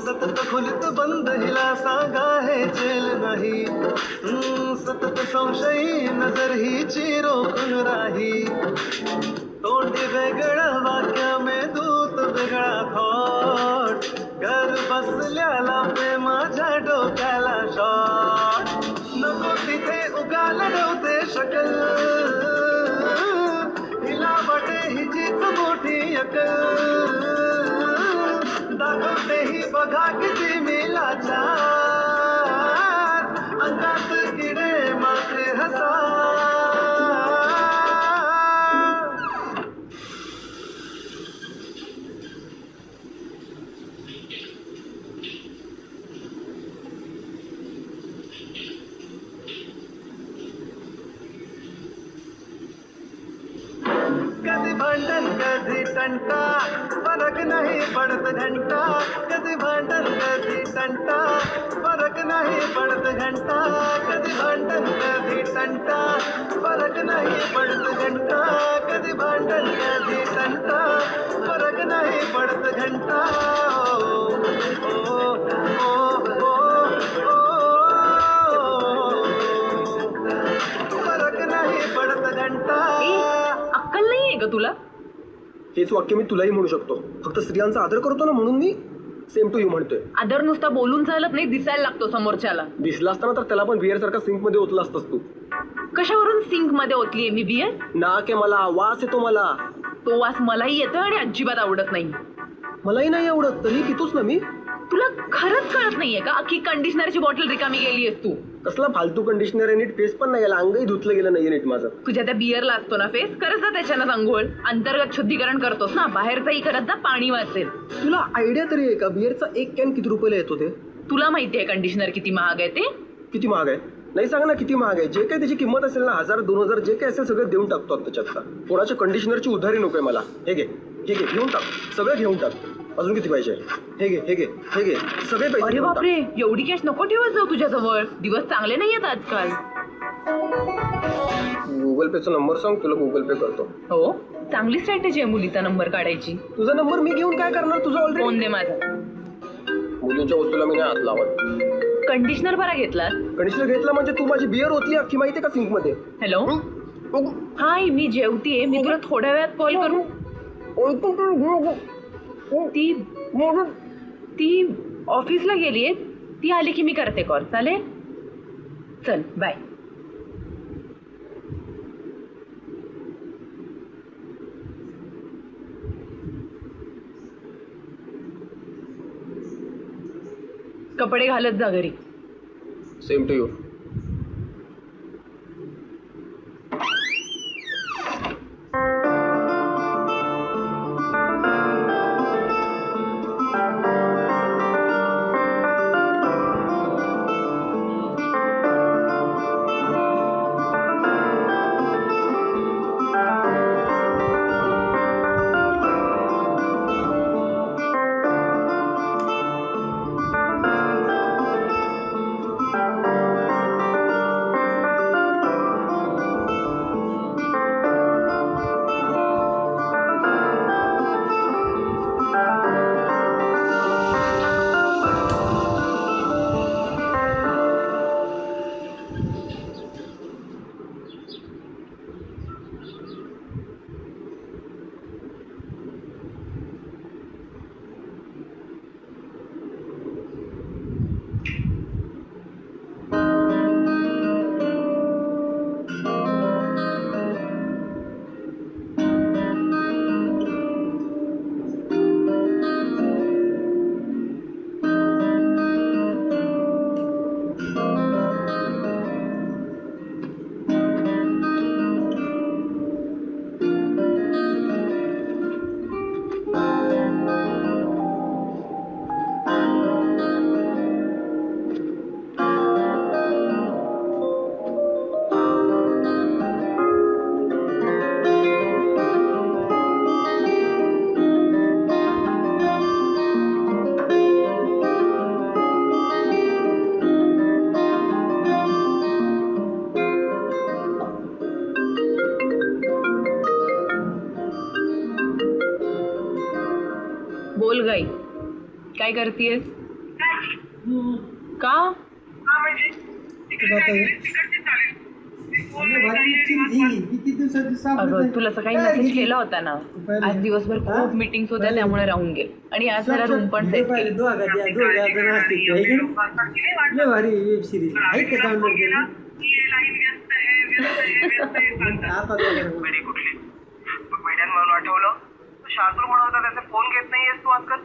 S7: सतत खोलीत बंद हिला सांगा हे जेल नाही सतत संशयी नजर हिची रोखून राही तोंडी वेगळं वाक्य में दूत वेगळा थॉट घर बसल्याला पे माझ्या डोक्याला शॉट नको तिथे उगाल डवते शकल हिला वाटे हिचीच मोठी अकल दाखवते ही बघा किती मिलाच्या अंगात किडे माथे हसा कधी भांडण कधी टंटा फरक नाही पडत घंटा कधी भांडण कधी टंटा फरक नाही पडत घंटा कधी भांडण कधी टंटा फरक नाही पडत घंटा कधी भांडण कधी टंटा फरक नाही पडत घंटा ओ, ओ, ओ, ओ, फरक नाही पडत घंटा
S2: अक्कल नाहीये का तुला?
S5: हेच वाक्य मी तुलाही म्हणू शकतो. फक्त स्त्रियांचा आदर करतो ना म्हणून मी सेम टू यू म्हणतोय.
S2: आदर नुसता बोलून चालत नाही, दिसायला लागतो समोरच्याला.
S5: दिसला असताना तर त्याला पण बिअर सारखा सिंक मध्ये ओतला असतास तू.
S2: कशावरून सिंक मध्ये ओतलीये मी बियर?
S5: ना के मला वास येतो मला.
S2: तो वास मलाही येतो आणि अजिबात आवडत नाही.
S5: मलाही नाही आवडत तरी पितोच ना मी.
S2: तुला खरंच कळत नाहीये का अख्खी कंडिशनरची बॉटल रिकामी गेलीयस तू?
S5: कसला फालतू कंडिशनर आहे, नीट फेस पण नाही गेला, अंगही धुतलं गेलं नाहीये नीट माझं.
S2: तुझ्या त्या बियरला असतो ना फेस, करत जा त्याच्यानं अंघोळ. अंतर्गत शुद्धीकरण करतोस ना, बाहेरचंही करत जा, पाणी वाचेल.
S5: तुला आयडिया तरी आहे का बियरचा एक कॅन किती रुपयाला येतो ते?
S2: तुला माहितीये कंडिशनर किती महाग आहे ते?
S5: किती महाग आहे? नाही सांग ना किती महाग आहे. जे काही त्याची किंमत असेल ना 1000 2000 जे काही असेल सगळं देऊन टाकतो त्याच्यात. कोणाच्या कंडिशनरची उधारी नकोय मला. हे घे हे घे घेऊन टाक, सगळं घेऊन टाक. अजून किती पाहिजे? हे घे हे घे हे घे सगळे पैसे.
S2: अरे बापरे, एवढी कॅश नको ठेवत जाऊ तुझ्याजवळ. दिवस चांगले नाही आहेत आजकाल.
S5: गुगल पेचा नंबर सांग, तुला गुगल पे करतो.
S2: हो, चांगली स्ट्रॅटेजी आहे मुलीचा नंबर काढायची.
S5: तुझा नंबर मी घेऊन काय करणार? तुझा ऑलरेडी
S2: फोन दे माझा.
S5: मुलींच्या वस्तूला मी नाही हात लावत.
S2: कंडिशनर बरा घेतलास?
S5: कंडिशनर घेतला म्हणजे तू माझी बियर होती अख्खी माहितीये का सिंक मध्ये.
S2: हॅलो, हाय, मी जेवतीये, मी तुला थोड्या वेळात कॉल करू. ती ऑफिसला गेलीये, ती आली की मी करते कॉल. चालेल, चल बाय. कपडे घालत जा घरी.
S5: Same to you.
S2: बोल गाई, काय करतेस? का?
S3: हा म्हणजे तिकडचे चालेल.
S2: अगं तुला सकाळी मेसेज केला होता ना, आज दिवसभर खूप मीटिंग्स होत्या त्यामुळे राहून गेल. आणि आज जरा रूम पण सेट केली.
S3: वेडी कुठली मग वेड्यान म्हणून आठवलं शार्दूल म्हणत होता त्याचे फोन घेत नाहीयेस तू आजकाल.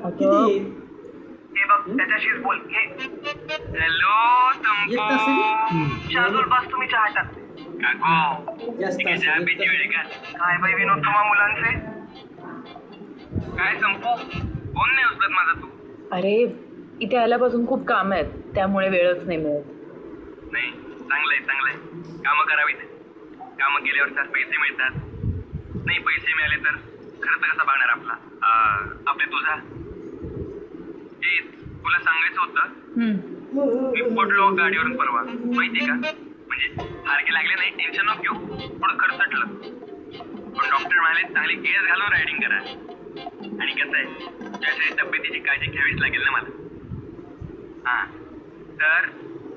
S2: अगं
S3: हे बघ त्याच्याशीच बोल. हे हॅलो शार्दूल बस तुम्ही चहा टाक. काय बाई विनोद तुम्हा मुलांचे काय संपू फोन नाही उचलत माझा तू.
S2: अरे इथे आल्यापासून खूप काम आहेत त्यामुळे वेळच नाही मिळत.
S3: नाही चांगलंय कामं करावी. कामं केल्यावर तर पैसे मिळतात. नाही पैसे मिळाले तर खर्च कसा भागणार आपला आपले तुझा. हे तुला सांगायचं होतं मी पडलो गाडीवरून परवा माहितीये का. म्हणजे हारके लागले नाही टेन्शन नको घेऊ थोडं खरचटलं. पण डॉक्टर म्हणाले चांगली केअर घालून रायडिंग करा. आणि कसं आहे त्यासाठी तब्येतीची काळजी घ्यावीच लागेल ना मला. हां तर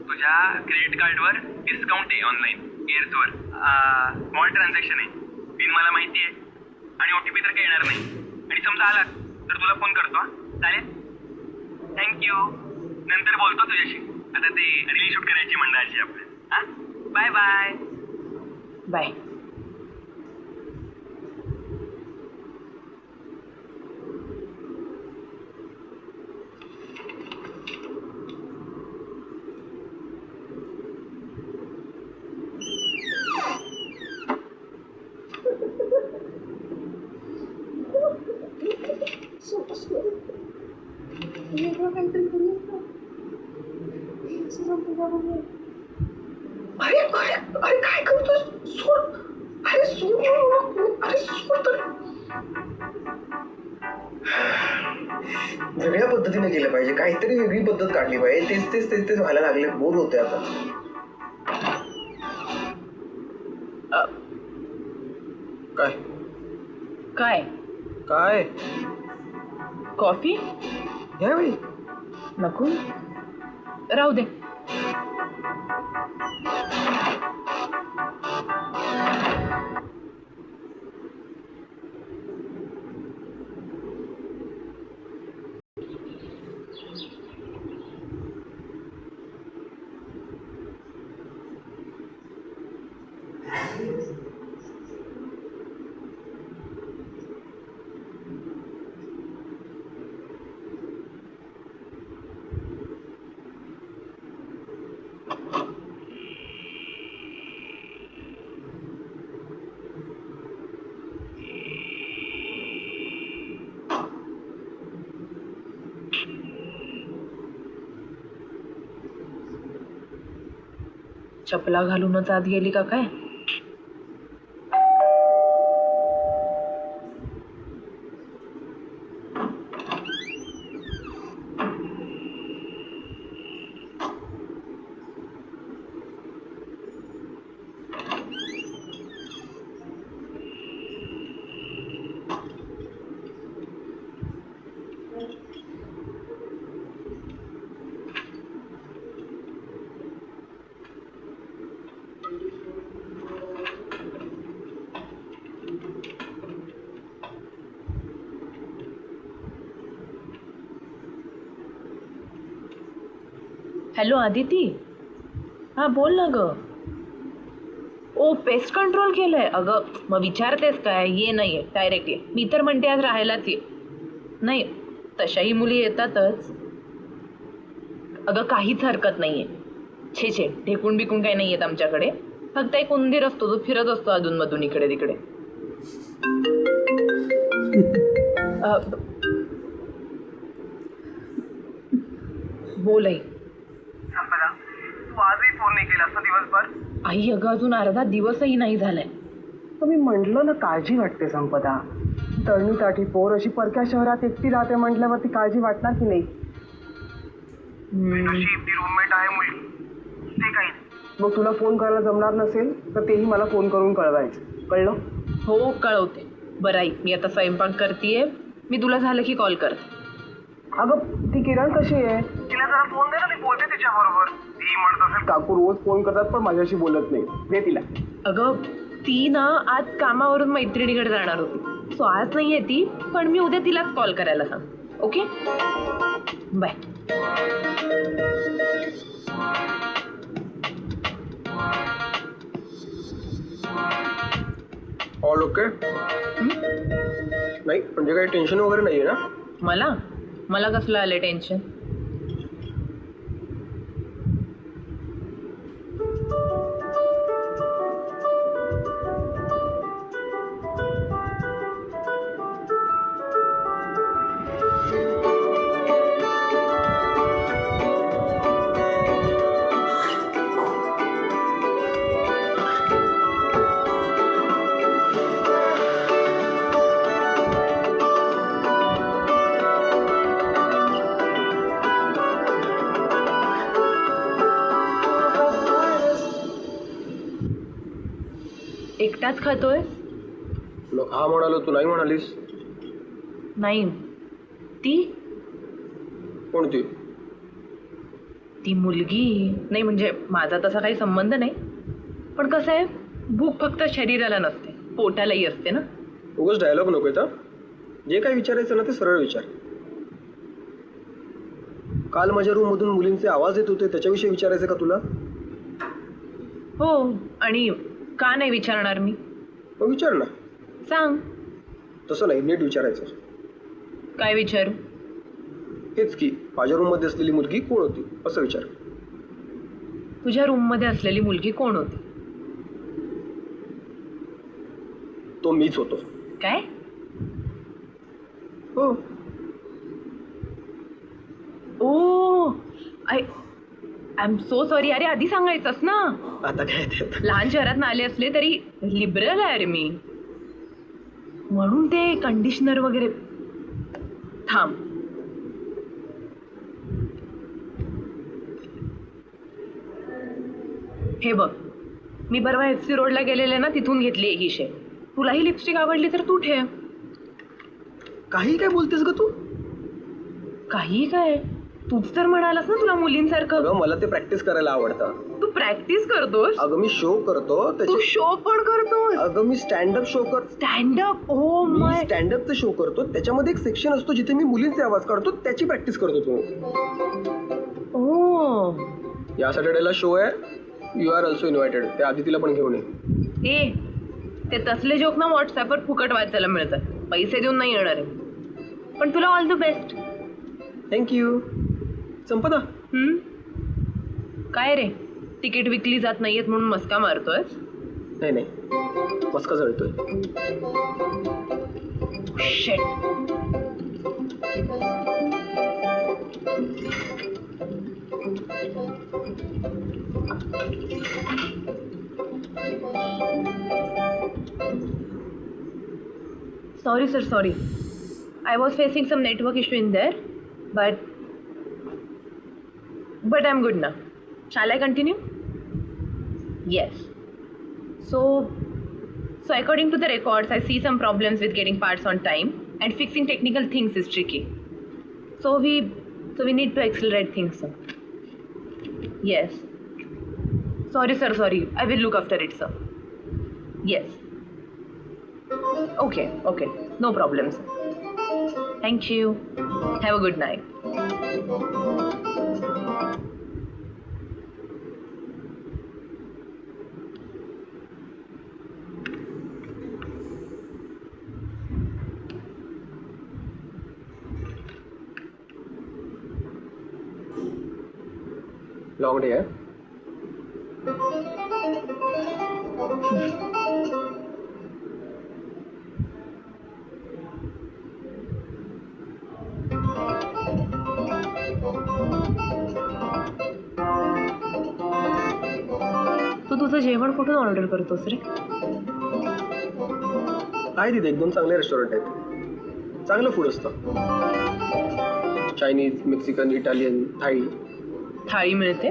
S3: तुझ्या क्रेडिट कार्डवर डिस्काउंट आहे ऑनलाईन एअर्सवर. स्मॉल ट्रान्झॅक्शन आहे. पिन मला माहिती आहे आणि OTP तर काही येणार नाही. आणि समजा आला तर तुला फोन करतो. चालेल. थँक्यू. नंतर बोलतो तुझ्याशी. आता ते रील शूट करायची मंडळाची आपल्या. हां बाय बाय.
S2: बाय.
S1: अरे अरे अरे काय करतोस? सोड. अरे सोड. अरे सोड तर. वेगळ्या पद्धतीने केलं पाहिजे. काहीतरी वेगळी पद्धत काढली पाहिजे. तेच व्हायला लागले. बोर होते आता.
S5: काय
S2: काय
S5: काय
S2: कॉफी
S5: घ्यावी.
S2: नको राहू दे. चपला घालूनच आत गेली का काय? हॅलो आदिती, हां बोल ना ग. ओ पेस्ट कंट्रोल केलंय? अगं मग विचारतेस काय? ये नाही आहे डायरेक्ट ये. मी तर म्हणते आज राहायलाच ये. नाही तशाही मुली येतातच. अगं काहीच हरकत नाही आहे. छे छे, ढेकून बिकून काही नाही आहेत आमच्याकडे. फक्त एक उंदीर असतो, तो फिरत असतो अधूनमधून इकडे तिकडे. बोल आई.
S7: संपदा, तू आजही फोन नाही केलास ना दिवसभर?
S2: आई अगं अजून अर्धा दिवसही नाही झालाय.
S8: तर मी म्हटलं ना, काळजी वाटते संपदा. तळणीसाठी पोर अशी परक्या शहरात एकटी राहते म्हटल्यावरती काळजी वाटणार की नाही?
S7: नशीब ती रूममेट आहे मुलगी, ते काही नाही.
S8: मग तुला फोन करायला जमणार नसेल तर तेही मला फोन करून कळवायचं, कळलं?
S2: हो कळवते. बरं आई, मी आता स्वयंपाक करतेय. मी तुला झालं की कॉल करते.
S8: अगं ती किरण कशी आहे?
S7: तिला जरा फोन दे ना, मी बोलते तिच्याबरोबर. ती म्हणत असेल
S8: काकू रोज फोन करतात पण माझ्याशी बोलत नाही. दे तिला.
S2: अगं ती ना आज कामावरून मैत्रिणीकडे जाणार होती, सो आज नाही आहे ती. पण मी उद्या तिलाच कॉल करायला सांग. Okay bye.
S5: All okay? नाही म्हणजे काही टेन्शन वगैरे नाही आहे ना?
S2: मला कसलं आलं टेन्शन? एकटाच खातोय?
S5: मग हा म्हणालो, तू नाही म्हणालीस.
S2: नाही ती
S5: कोणती?
S2: ती मुलगी नाही, म्हणजे माझा तसा काही संबंध नाही. पण कसं आहे, भूक फक्त शरीराला नसते, पोटालाही असते ना.
S5: उगाच डायलॉग नको येतं. जे काही विचारायचं ना ते सरळ विचार. काल माझ्या रूममधून मुलींचे आवाज येत होते, त्याच्याविषयी विचारायचं का तुला?
S2: हो, आणि का नाही विचारणार मी?
S5: मग विचार ना.
S2: सांग.
S5: तसं नाही, नीट विचारायचं.
S2: काय विचारू?
S5: हेच की माझ्या रूममध्ये असलेली मुलगी कोण होती असं विचार.
S2: तुझ्या रूममध्ये असलेली मुलगी कोण होती?
S5: तो मीच होतो.
S2: काय?
S5: हो.
S2: ओ आय एम सो सॉरी. अरे आधी सांगायचंस ना.
S5: आता काय ते?
S2: लहान शहरात आले असले तरी लिबरल आहे रे मी, म्हणून ते कंडिशनर वगैरे. थांब, हे बघ, मी परवा FC रोडला गेलेले ना, तिथून घेतली ही शे. तुलाही लिपस्टिक आवडली तर तू ठेव.
S5: काही काय बोलतेस ग तू?
S2: काही काय, तूच तर म्हणालास ना तुला मुलींसारखं.
S5: अगं मला ते प्रॅक्टिस करायला आवडतं.
S2: तू प्रॅक्टिस करतोस?
S5: अगं मी शो करतो
S2: तू
S5: त्याचे.
S2: शो पण करतोस?
S5: अगं मी स्टँडअप शो करतो.
S2: स्टँडअप? Oh my.
S5: स्टँडअपचा शो करतो, त्याच्यामध्ये एक सेक्शन असतो जिथे मी मुलींचे आवाज काढतो, त्याची प्रॅक्टिस करतो तुम्ही.
S2: ओ
S5: या सॅटर्डेला शो आहे, यू आर ऑल्सो इन्व्हायटेड. त्या आदितीला पण घेऊन ये.
S2: ए, ते तसले जोक ना व्हॉट्सॲपवर फुकट वाचायला मिळतात, पैसे देऊन नाही येणार आहे. पण तुला ऑल द बेस्ट.
S5: थँक्यू. संपदा,
S2: काय रे, तिकीट विकली जात नाहीयेत म्हणून मस्का मारतोय?
S5: नाही नाही, मस्का जळतोय.
S2: Shit. Sorry, sir, sorry. I was facing some network issue in there, but I'm good now. Shall I continue? Yes. So according to the records, I see some problems with getting parts on time, and fixing technical things is tricky. So we need to accelerate things, sir. Yes. Sorry, sir, sorry. I will look after it, sir. Yes. Okay. No problem, sir. Thank you. Have a good night.
S5: Long day आहे.
S2: तू तुझं जेवण कुठून order करतोस रे?
S5: आहे तिथे 1-2 चांगले restaurant आहेत. चांगलं फूड असतं. Chinese, Mexican, Italian, Thai.
S2: थाळी मिळते?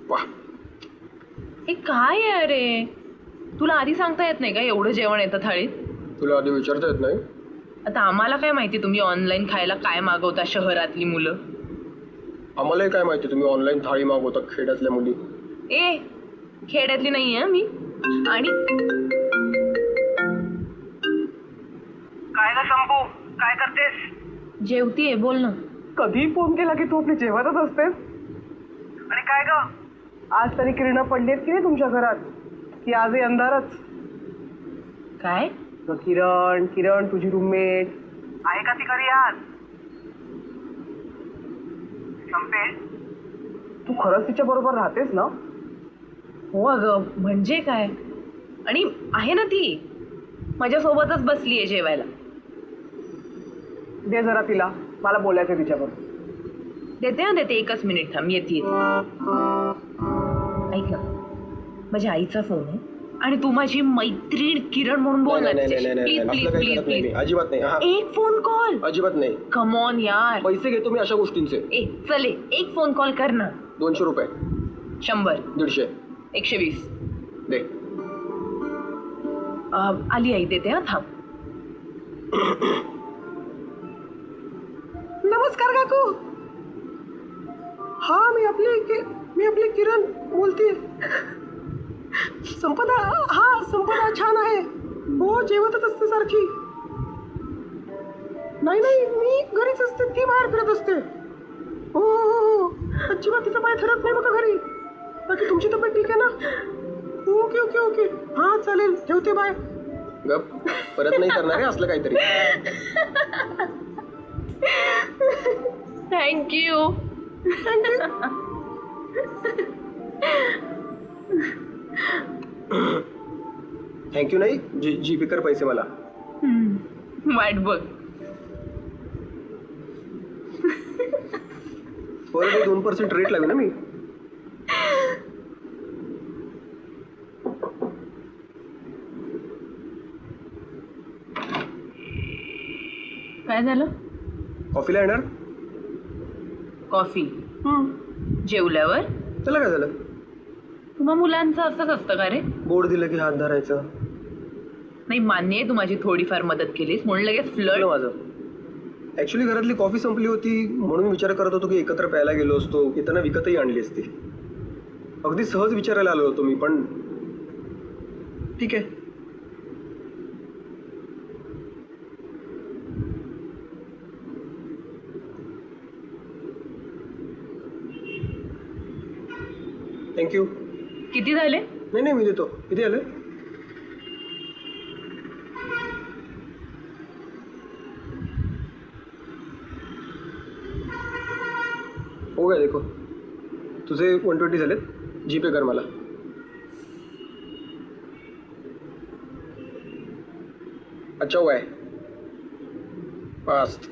S5: वाह.
S2: हे काय आहे अरे? तुला आधी सांगता येत नाही का एवढं जेवण येतं थाळीत?
S5: तुला आधी विचारता येत नाही?
S2: आता आम्हाला काय माहिती तुम्ही ऑनलाईन खायला काय मागवता शहरातली मुलं?
S5: आम्हालाही काय माहिती तुम्ही ऑनलाईन थाळी मागवता खेड्यातल्या मुली.
S2: ए खेड्यातली नाही आहे मी. आणि
S8: काय ना संपू, काय करतेस?
S2: जेवतीये, बोल ना.
S8: कधी फोन केला की तू आपली जेवतच असतेस. आणि काय ग, आज तरी किरणं पडलीत की नाही तुमच्या घरात? की आजही अंधारच?
S2: काय?
S8: किरण तुझी रूममेट आहे का ती घरी आज? संपे, तू खरंच तिच्या बरोबर राहतेस ना?
S2: हो अगं, म्हणजे काय? आणि आहे ना ती माझ्यासोबतच बसली आहे जेवायला.
S8: दे जरा तिला, मला बोलायचं तिच्याबरोबर.
S2: देते 1 मिनिट थांब, येते. ऐक ना, माझ्या आईचा फोन आहे आणि तू माझी मैत्रीण किरण म्हणून बोल ना. प्लीज
S5: अजिबात नाही. हा,
S2: एक फोन कॉल.
S5: अजिबात नाही.
S2: कम ऑन यार.
S5: पैसे घेतो मी अशा गोष्टींचे.
S2: चले एक फोन कॉल कर ना.
S5: 200 रुपये.
S2: 100.
S5: 150.
S2: 120.
S5: दे.
S2: आली आई, देते. हा थांब.
S8: नमस्कार काकू. हा, मी आपली किरण बोलते. संपदा छान आहे. हो, जेवतच असते सारखी. नाही मी घरीच असते, ती बाहेर फिरत असते. हो, अजिबात तिचा पाय ठरत नाही बघा घरी. बाकी तुमची तब्येत ठीक आहे ना? ओके. हा चालेल, ठेवते, बाय.
S5: गप, परत नाही करणार आहे असलं काहीतरी.
S2: थँक्यू.
S5: थँक्यू नाही, जीपे कर पैसे मला.
S2: वाट बघ.
S5: परत 2% रेट लावी ना मी.
S2: काय झालं?
S5: कॉफीला येणार?
S2: कॉफी जेवल्यावर?
S5: त्याला काय झालं?
S2: तुम्हा मुलांचं असंच असतं का रे?
S5: बोर्ड दिलं की हात धरायचं.
S2: नाही, मान्य आहे तू माझी थोडीफार मदत केलीस म्हणून लगेच फ्लड.
S5: माझं ऍक्च्युली घरातली कॉफी संपली होती म्हणून विचार करत होतो की एकत्र प्यायला गेलो असतो, येताना विकतही आणली असती. अगदी सहज विचारायला आलो होतो मी, पण ठीक आहे. थँक्यू.
S2: किती झाले?
S5: नाही नाही मी देतो. किती आलं? हो गया देखो. तुझे 120 झालेत. जीपे कर मला. अच्छा हुआ है. फास्ट.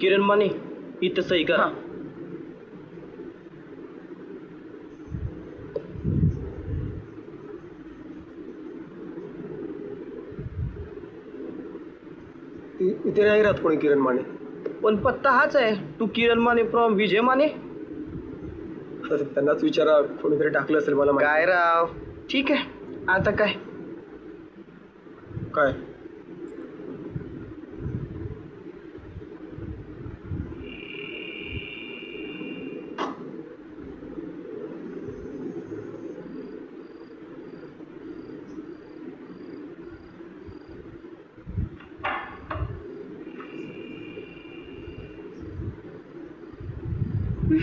S8: किरण माने इथं सही करा.
S5: इथे नाही राहत कोणी किरण माने.
S8: पण पत्ता हाच आहे. तू किरण माने फ्रॉम विजय माने.
S5: तर त्यांनाच विचारा. कोणीतरी टाकलं असेल मला माहिती.
S8: काय राव. ठीक आहे. आता काय?
S5: काय?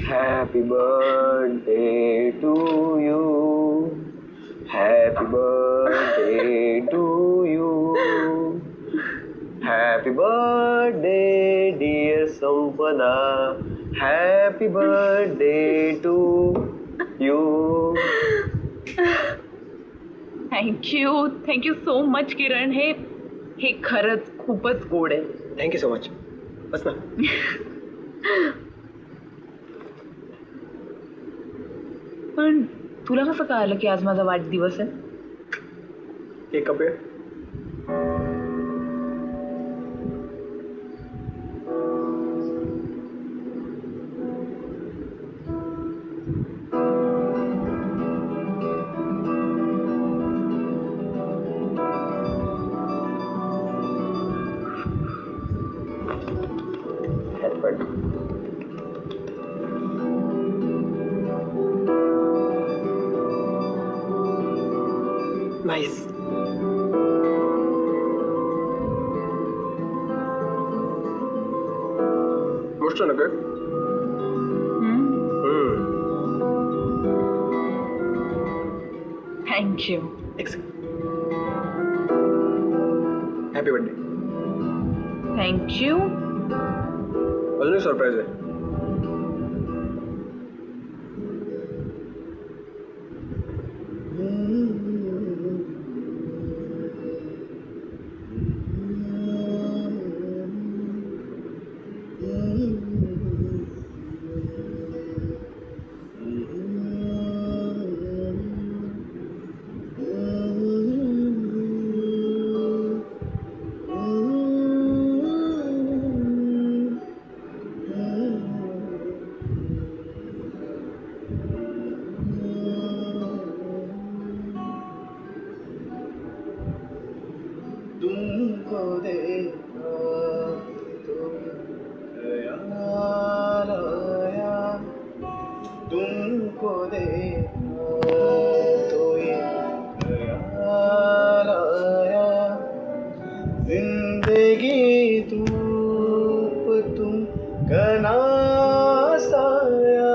S9: Happy birthday to you. Happy birthday to you. Happy birthday dear Sampada. Happy birthday to you.
S2: Thank you so much Kiran. हे खरंच खूपच गोड आहे.
S5: Thank you so much. बस ना.
S2: पण तुला कसं कळालं की आज माझा वाढदिवस आहे?
S5: एक कप आहे. नाईस. गोष्ट ना काय?
S2: थँक्यू.
S5: Happy birthday.
S2: थँक्यू.
S5: अजून एक सरप्राईज आहे.
S7: तुमको देखा तो ख्याल आया, तुमको देखा तो ये ख्याल आया, जिंदगी धूप तुम घना साया,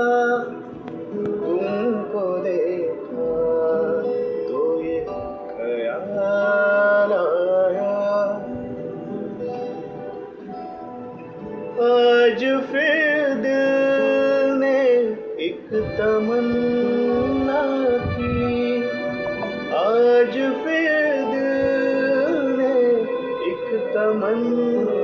S7: तमन्ना की, आज फिर दिल ने एक तमन्ना।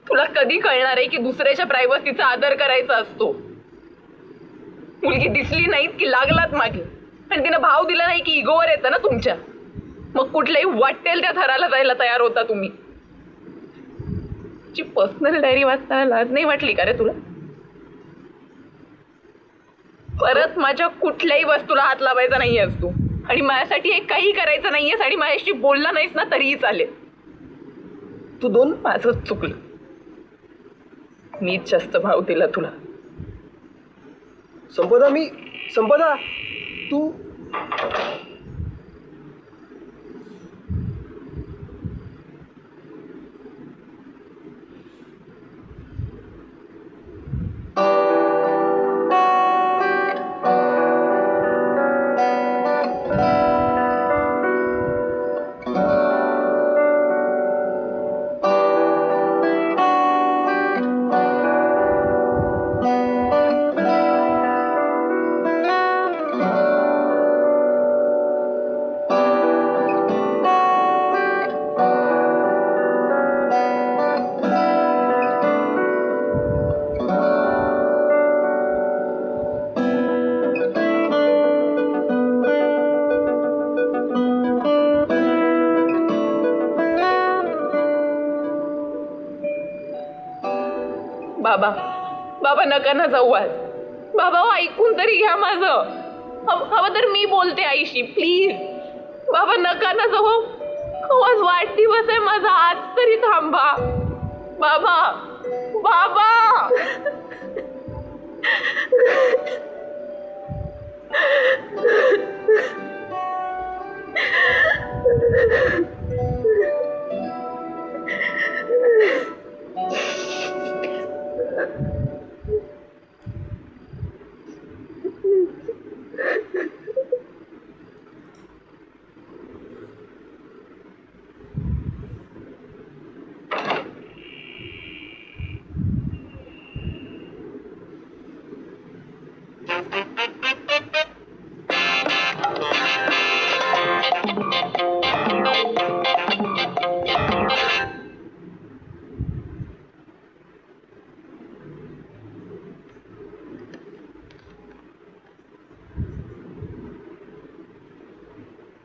S2: तुला कधी कळणार आहे की दुसऱ्याच्या प्रायव्हसीचा आदर करायचा असतो? मुलगी दिसली नाहीत की लागलात मागे, आणि तिनं भाव दिला नाही की इगोवर येतं ना तुमच्या. मग कुठल्याही वाटेल त्या थराला जायला तयार होता तुम्ही. ची पर्सनल डायरी वाचताना लाज नाही वाटली का रे तुला? परत माझ्या कुठल्याही वस्तूला हात लावायचा नाहीयेस तू, आणि माझ्यासाठी हे काही करायचं नाहीयेस, आणि माझ्याशी बोलला नाहीस ना तरीही चालेल.
S5: तू दोन
S2: माझंच चुकलं, मीच जास्त भाव दिला तुला.
S5: संपदा तू
S2: बाबा, बाबा नका ना जाऊ आज. बाबा हो, ऐकून तरी घ्या माझं. हवं तर मी बोलते आईशी, प्लीज. बाबा नका ना जाऊ. आज वाढदिवस आहे माझा, आज तरी थांबा. बाबा, बाबा.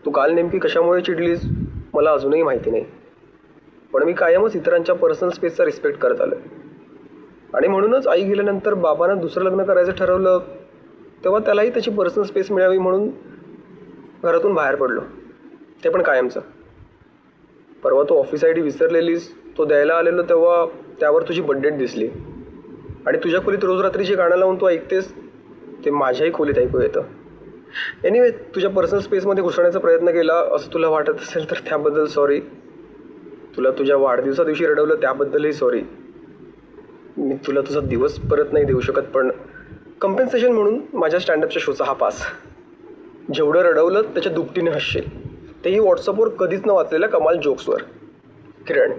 S5: तू काल नेमकी कशामुळे चिडलीस मला अजूनही माहिती नाही, पण मी कायमच इतरांच्या पर्सनल स्पेसचा रिस्पेक्ट करत आलोय. आणि म्हणूनच आई गेल्यानंतर बाबांना दुसरं लग्न करायचं ठरवलं तेव्हा त्यालाही त्याची पर्सनल स्पेस मिळावी म्हणून घरातून बाहेर पडलो, ते पण कायमचं. परवा तू ऑफिस आय डी विसरलेलीस, तो द्यायला आलेलो तेव्हा त्यावर तुझी बर्थडेट दिसली, आणि तुझ्या खोलीत रोज रात्रीची गाणं लावून तू ऐकतेस ते माझ्याही खोलीत ऐकू येतं. एनिवे, तुझ्या पर्सनल स्पेसमध्ये घुसण्याचा प्रयत्न केला असं तुला वाटत असेल तर त्याबद्दल सॉरी. तुला तुझ्या वाढदिवसा दिवशी रडवलं त्याबद्दलही सॉरी. मी तुला तुझा दिवस परत नाही देऊ शकत, पण कम्पेन्सेशन म्हणून माझ्या स्टँडअपच्या शोचा हा पास. जेवढं रडवलं त्याच्या दुपटीने हसशील, तेही व्हॉट्सअपवर कधीच न वाचलेल्या कमाल जोक्सवर. किरण.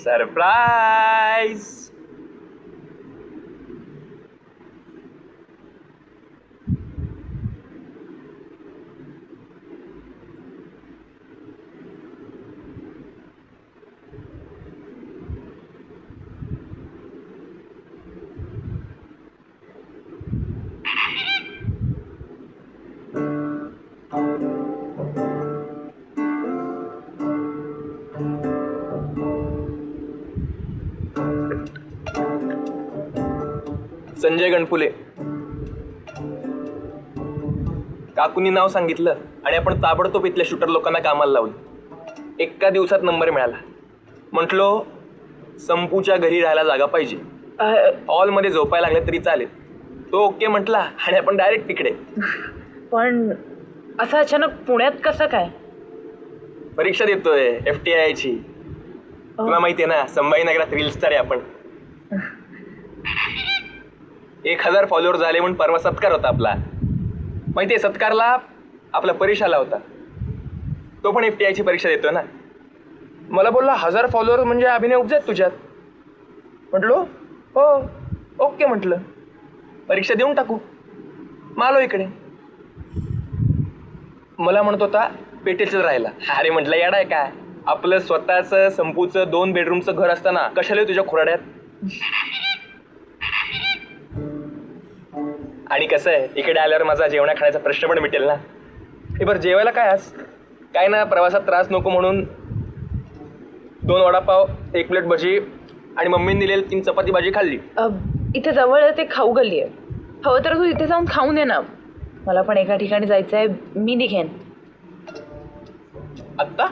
S3: सरप्राईज. संजय गणपुले. काकूंनी नाव सांगितलं आणि आपण ताबडतोब इथल्या शूटर लोकांना कामाला लावलं. एका दिवसात नंबर मिळाला. म्हटलो संपूच्या घरी राहायला जागा पाहिजे, हॉलमध्ये झोपायला लागले तरी चालेल. तो ओके म्हटला आणि आपण डायरेक्ट तिकडे.
S2: पण असं अचानक पुण्यात कसं काय?
S3: परीक्षा देतोय FTI ची. तुला माहिती आहे ना, संभाजीनगरात रील स्टार आहे आपण. 1000 फॉलोअर झाले म्हणून परवा सत्कार होता आपला. माहितीये, सत्कारला आपला परीक्षा आला होता. तो पण FTI ची परीक्षा देतोय ना. मला बोलला 1000 फॉलोअर म्हणजे अभिनय उपजत तुझ्यात. म्हटलो हो ओके म्हटलं, परीक्षा देऊन टाकू. मालो इकडे. मला म्हणत होता पेटेचं राहिला. अरे म्हटलं येडा आहे काय, आपलं स्वतःचं संपूचं 2 बेडरूमचं घर असताना कशाला तुझ्या खुराड्यात. आणि कसं आहे, इकडे आल्यावर माझा जेवणा खाण्याचा प्रश्न पण मिटेल ना. हे बरं, जेवायला काय आज? काय ना, प्रवासात त्रास नको म्हणून 2 वडापाव, 1 प्लेट भजी आणि मम्मीने दिलेली 3 चपाती भाजी खाल्ली.
S2: इथे जवळ ते खाऊ गल्ली आहे. हवं तर तू इथे जाऊन खाऊन ये ना. मला पण एका ठिकाणी जायचं आहे, मी निघेन.
S3: आत्ता?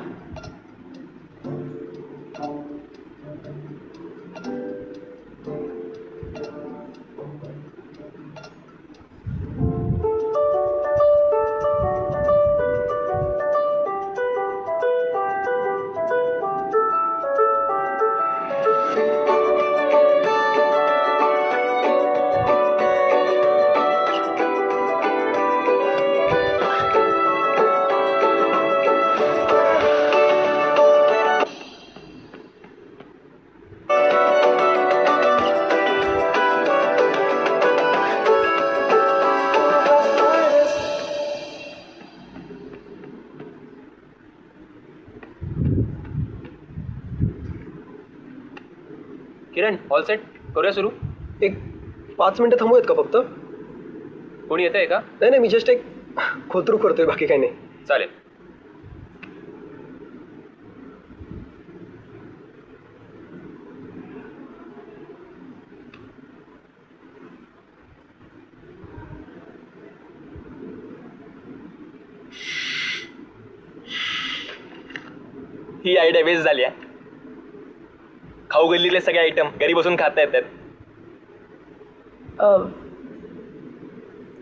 S3: किरण, ऑल सेट करूया सुरू?
S5: एक 5 मिनिटं थांबूयात का फक्त?
S3: कोणी येत आहे का?
S5: नाही, मी जस्ट एक खोतरू करतोय, बाकी काही नाही.
S3: चालेल. ही आयडिया वेस्ट झाली आहे. खाऊ गल्लीतले सगळे आयटम घरी बसून खाता येतात.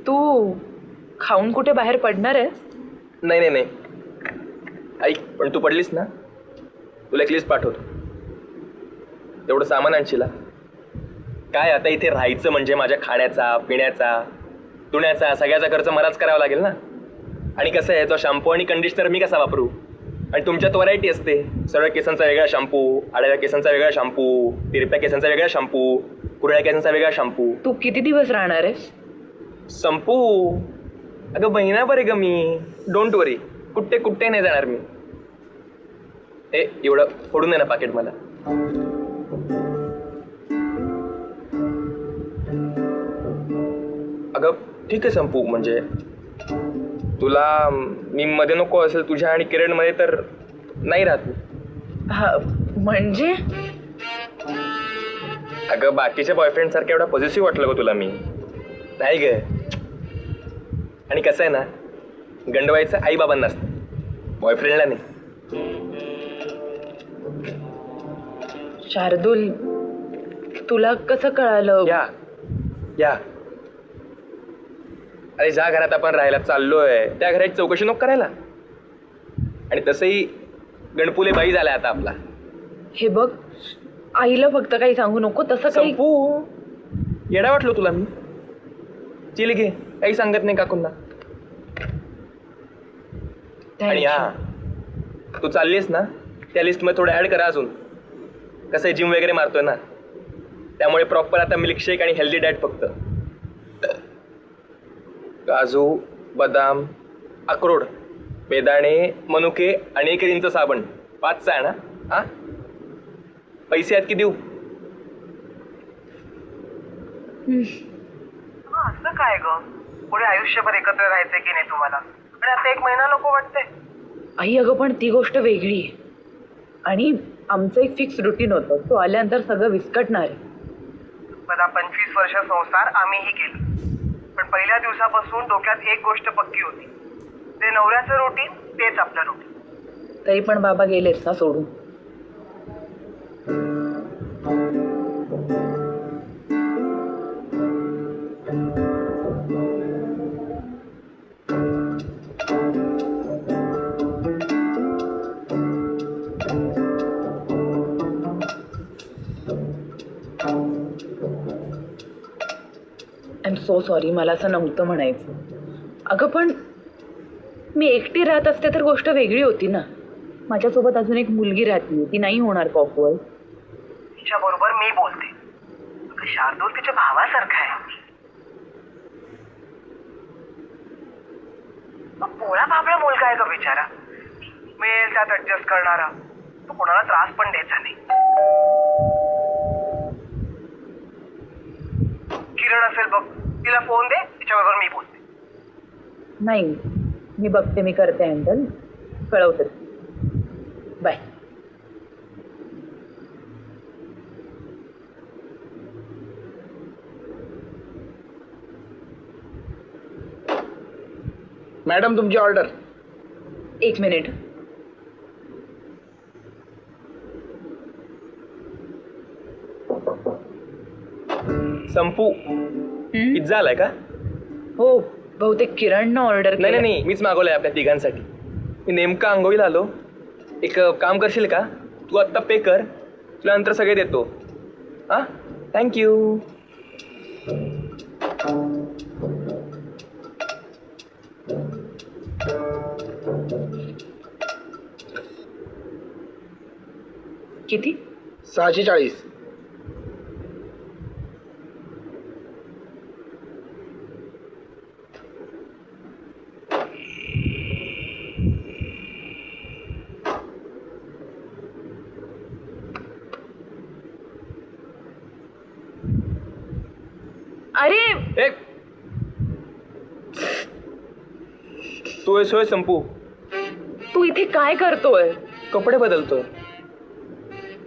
S2: तू खाऊन कुठे बाहेर पडणार आहे?
S3: नाही ऐक, पण तू पडलीस ना, तुला एक लिस्ट पाठवतो. तेवढं सामान आणशील. काय आता इथे राहायचं म्हणजे माझ्या खाण्याचा, पिण्याचा, धुण्याचा सगळ्याचा खर्च मलाच करावा लागेल ना. आणि कसं आहे, तो शॅम्पू आणि कंडिशनर मी कसा वापरू? आणि तुमच्यात व्हरायटी असते. सरळ केसांचा वेगळा शॅम्पू, आडव्या केसांचा वेगळा शॅम्पू, तिरप्या केसांचा वेगळा शॅम्पू, कुरळ्या केसांचा वेगळा शॅम्पू.
S2: तू किती दिवस राहणार आहेस?
S3: संपू अगं, महिनाभर आहे ग मी. डोंट वरी, कुठे नाही जाणार मी. एवढं फोडून दे ना पाकिट मला. अगं ठीक आहे संपू, म्हणजे तुला मी मध्ये नको असेल तुझ्या आणि किरणमध्ये तर नाही राहत मी.
S2: हा म्हणजे?
S3: अगं बाकीच्या बॉयफ्रेंड सारखं एवढा पॉझिटिव्ह वाटलं ग तुला मी? नाही ग. आणि कसं आहे ना, गंडवायचं आईबाबांना असतं, बॉयफ्रेंडला नाही.
S2: शार्दूल, तुला कसं कळालं?
S3: या अरे, ज्या घरात आपण राहायला चाललोय त्या घराची चौकशी नको करायला. आणि तसंही गणपुले बाई झालाय आता आपला.
S2: हे बघ, आईला फक्त काही सांगू नको. तसं काही
S3: संपू, येडा वाटलो तुला मी? चिल घे, काही सांगत नाही काकूंना. आणि तू चाललीस ना, त्या लिस्टमध्ये थोडं ऍड करा अजून.
S9: कसं आहे जिम वगैरे मारतोय ना, त्यामुळे प्रॉपर आता मिल्कशेक आणि हेल्दी डाएट फक्त. काजू, बदाम, अक्रोड, बेदाणे, मनुके आणि 1 इंच साबण. 5चा आहे ना? हा, पैसे आहेत की देऊ?
S8: असं काय ग, पुढे आयुष्यभर एकत्र राहायचंय की नाही तुम्हाला? आणि आता 1 महिना नको वाटतंय.
S2: आई अगं पण ती गोष्ट वेगळी आहे. आणि आमचं एक फिक्स रुटीन होतं, तो आल्यानंतर सगळं विस्कटणार आहे.
S8: बघा 25 वर्ष संसार आम्हीही केलं, पण पहिल्या दिवसापासून डोक्यात एक गोष्ट पक्की होती, ते नवऱ्याचं रुटीन तेच आपलं रुटीन.
S2: तरी पण बाबा गेलेच ना सोडून. आय एम सो सॉरी, मला असं नव्हतं म्हणायचं. अगं पण मी एकटी राहत असते तर गोष्ट वेगळी होती ना. माझ्यासोबत अजून एक मुलगी राहते, ती नाही होणार कॉकवर्ड.
S8: तिच्या बरोबर मी बोलते. अगं शार्दूल तिच्या भावासारखा आहे. पोळा बाबळा मुलगा आहे का बिचारा, मिळेल त्यात ऍडजस्ट करणारा. तो कोणाला त्रास पण द्यायचा नाही. किरण असेल बघ, तिला फोन दे, तिच्याबरोबर मी बोलते.
S2: नाही, मी बघते, मी करते हँडल, कळवते. बाय.
S1: मॅडम तुमची ऑर्डर.
S2: 1 मिनिट.
S9: संपू, पिझ्झा आलाय का?
S2: हो, बहुतेक किरणनं ऑर्डर
S9: नाही नाही नाही, मीच मागवलंय आपल्या तिघांसाठी. मी नेमका आंघोळीला आलो. एक काम करशील का, तू आत्ता पे कर, तुला नंतर सगळे देतो. हां, थँक्यू.
S2: किती?
S1: 640.
S2: अरे
S9: एक तू आहेस होय संपू?
S2: तू इथे काय करतोय?
S9: कपडे बदलतोय.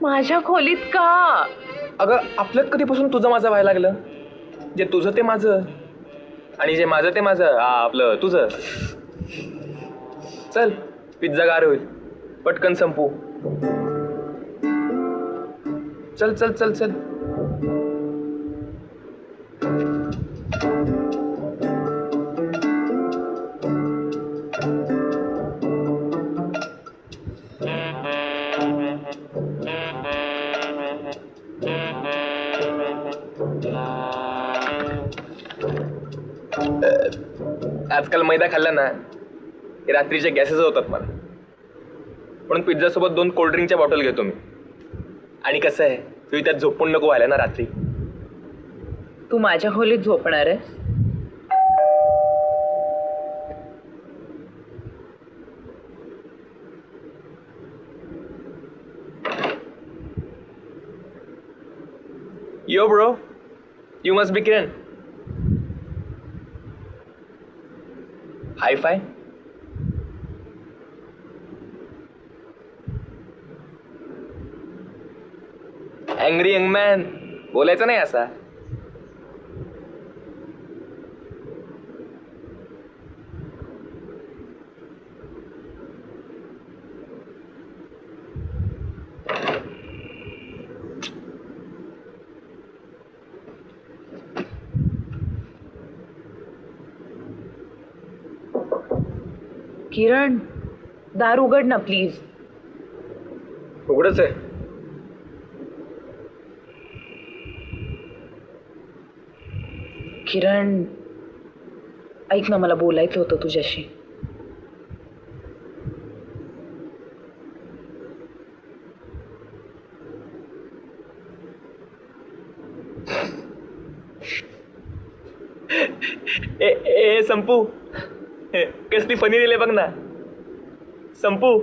S2: माझ्या खोलीत का?
S9: अगं आपल्यात कधीपासून तुझं माझं व्हायला लागलं? जे तुझं ते माझं आणि जे माझं ते माझं, आपलं तुझं. चल, पिझ्झा गार होईल, पटकन संपू. चल चल चल चल. आजकाल मैदा खाल्ला ना, हे रात्रीच्या गॅसेस होतात मला. म्हणून पिझ्झा सोबत 2 कोल्ड्रिंकच्या बॉटल घेतो मी. आणि कसं आहे, तू त्यात झोपून नको व्हायला ना रात्री.
S2: तू माझ्या खोलीत झोपणार आहेस?
S9: Yo bro, you must be Kiran. Hi-fi. Angry young man. बोलायचं नाही असा.
S2: किरण, दार उघड ना प्लीज.
S5: उघडच आहे.
S2: किरण, ऐक ना, मला बोलायचं होतं तुझ्याशी.
S9: ए संपू कसली फनी दिले बघ ना संपू.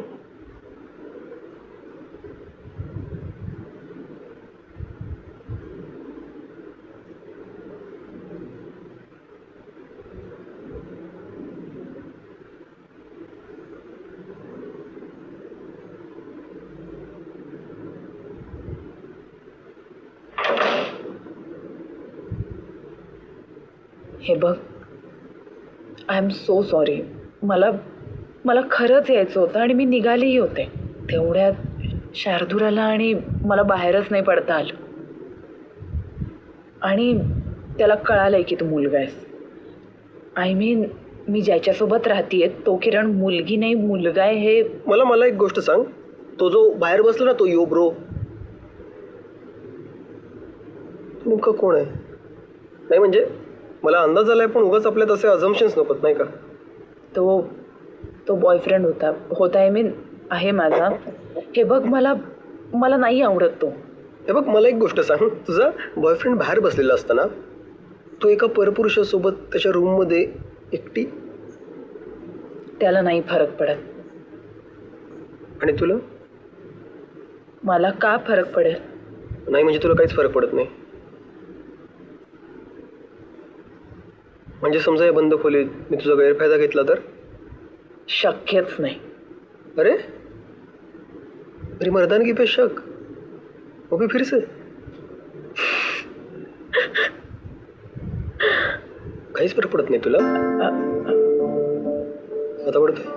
S2: हे बघ, आय एम सो सॉरी. मला खरंच यायचं होतं आणि मी निघालीही होते. तेवढ्यात शार्दूल आला आणि मला बाहेरच नाही पडता आलं. आणि त्याला कळालंय की तू मुलगा आहेस. आय मीन मी ज्याच्यासोबत राहतीये तो किरण मुलगी नाही मुलगा आहे हे.
S5: मला एक गोष्ट सांग, तो जो बाहेर बसला ना तो यो ब्रो, नेमकं कोण आहे? नाही म्हणजे मला अंदाज आलाय, पण उगाच आपल्यात असे अझम्पशन्स नकोत नाही का?
S2: तो बॉयफ्रेंड होता आय मीन आहे माझा. हे बघ, मला नाही आवडत तो.
S5: हे बघ, मला एक गोष्ट सांग, तुझा बॉयफ्रेंड बाहेर बसलेला असताना तो एका परपुरुषासोबत त्याच्या रूममध्ये एकटी,
S2: त्याला नाही फरक पडत.
S5: आणि तुला?
S2: मला का फरक पडेल?
S5: नाही म्हणजे तुला काहीच फरक पडत नाही. म्हणजे समजा या बंद खोलीत मी तुझा गैरफायदा घेतला तर?
S2: शक्यच नाही.
S5: अरे मर्दानगी पे शक, वो भी फिर से? काहीच फरक पडत नाही तुला? आता पडतोय?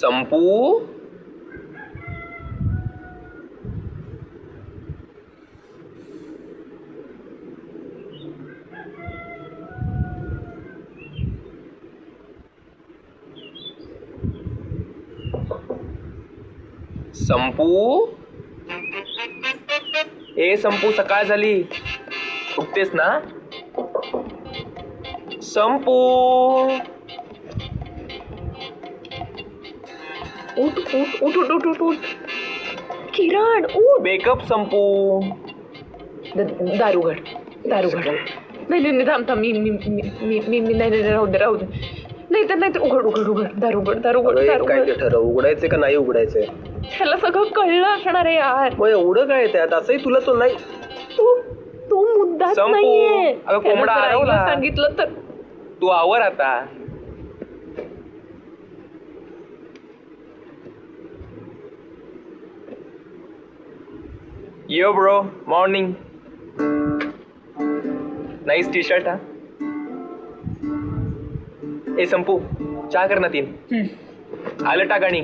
S9: संपू. संपू. ए संपू, सकाळ झाली, उठतेस ना? संपू.
S2: उठ उठ उठ उठ उठ उठ उठ किरण उठ.
S9: बेकअप संपू.
S2: दारुगड दारुगड. नाही नाही नाही, थांब थांब. मी मी मी मी मी मी नाही नाही, राहू दे राहू दे. नाही तर उघड उघड उघड. दारुगड दारुगड
S5: अरे, काय
S2: दारुगड.
S5: ते ठरव, उघडायचे का नाही उघडायचे?
S2: ह्याला सगळं कळलं असणार आहे यार.
S5: मग एवढं काय त्यात? असंही तुला तो नाही.
S2: तू तू मुद्दाच
S9: संपू.
S2: नाहीये.
S9: अगं,
S2: त्याला
S9: कोंबडा
S2: जर आईला
S9: हरवला.
S2: सांगितलं तर.
S9: तू आवर आता. यो bro, morning. Nice T shirt हा. ए संपू, चहा कर ना 3. आलं टाक आणि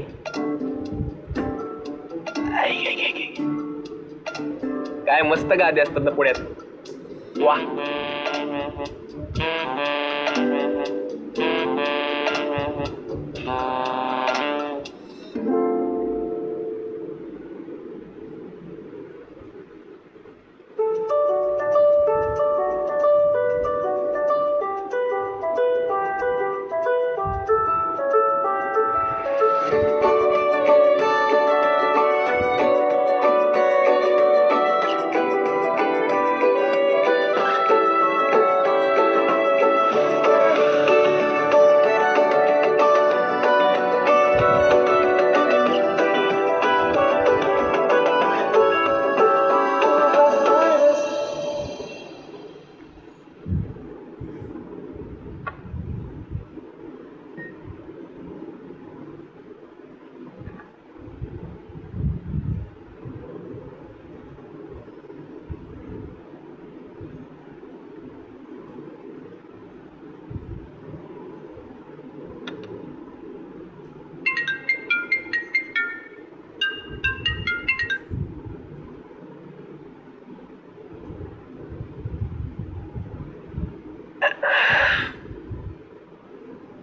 S9: काय मस्त गादे असतात ना पुण्यात. वा.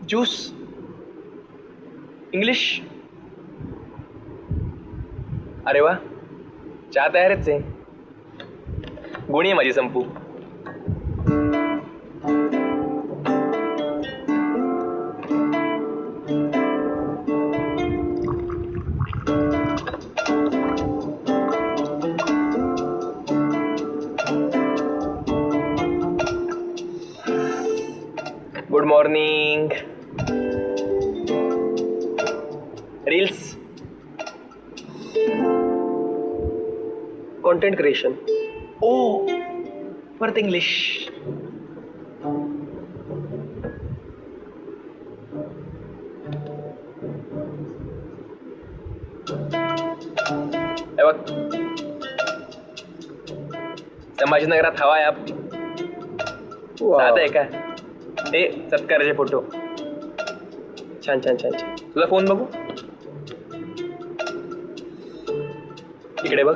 S9: ज्यूस. इंग्लिश. अरे वा, चहा तयारच आहे. गुणी आहे माझी Sampu. Good morning. Reels.
S5: Content creation.
S9: Oh, परत इंग्लिश. हे बघ, संभाजीनगरात हवा आहे आप. साधं आहे का? ते सत्काराचे फोटो.
S5: छान छान छान छान.
S9: तुझा फोन बघू. इकडे बघ.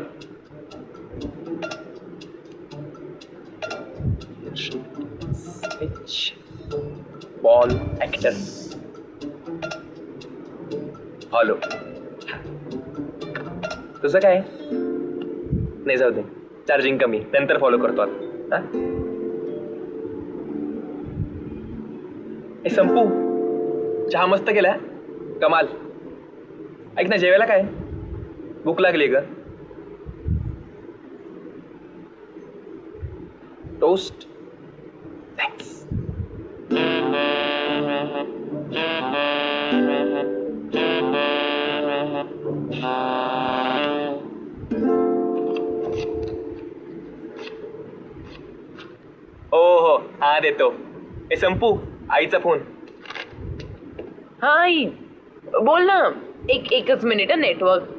S9: Ball actor. फॉलो. तुझं काय? नाही, जाऊ दे, चार्जिंग कमी, नंतर फॉलो करतो आता. हा? ए संपू, चहा मस्त केला. कमाल. ऐक ना, जेवायला काय? भूक लागली का? टोस्ट. थँक्स. हो, हा देतो. ए संपू, आईचा फोन.
S2: हा आई, बोल ना. एकच मिनिट. नेटवर्क.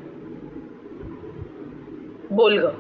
S2: बोल ग.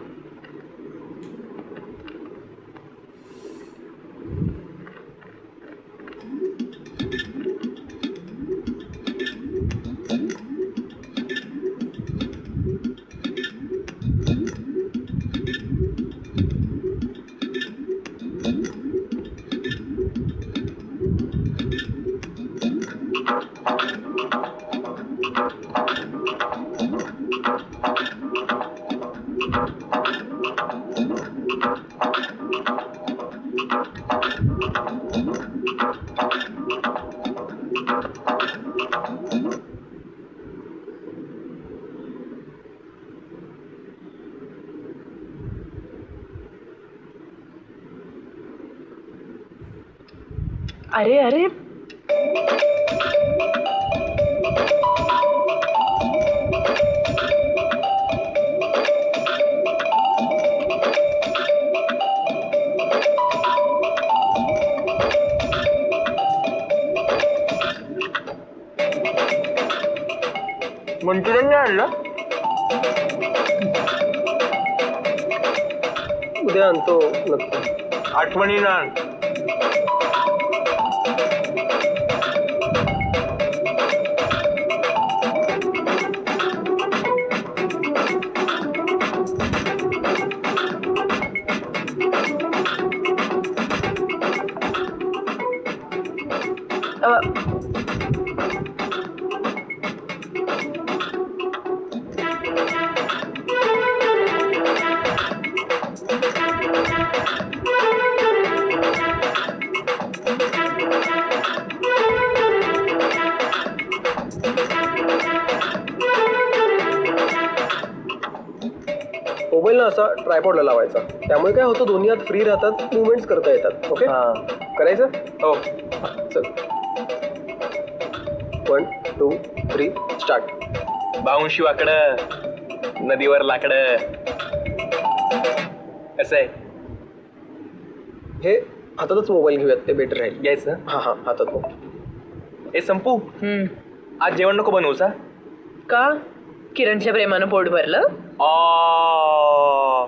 S2: अरे अरे,
S9: मंचुरियन नाही आणलं?
S5: उद्या आणतो नक्की.
S9: आठवणीनं आण.
S5: मोबाईल ना असा ट्रायपॉडला लावायचा. त्यामुळे काय होतं, दोन्ही हात फ्री राहतात, मुवमेंट्स करता येतात. ओके,
S9: हा.
S5: करायचं?
S9: हो.
S5: चल, 1 2 3 स्टार्ट.
S9: बाउंशी वाकडं, नदीवर लाकडं. कसं आहे?
S5: हे हातातच मोबाईल घेऊयात, ते बेटर राहील.
S9: घ्यायचं?
S5: हां हातात मग.
S9: ए संपू, आज जेवण नको बनवूसा?
S2: का? किरणच्या प्रेमानं पोट भरलं?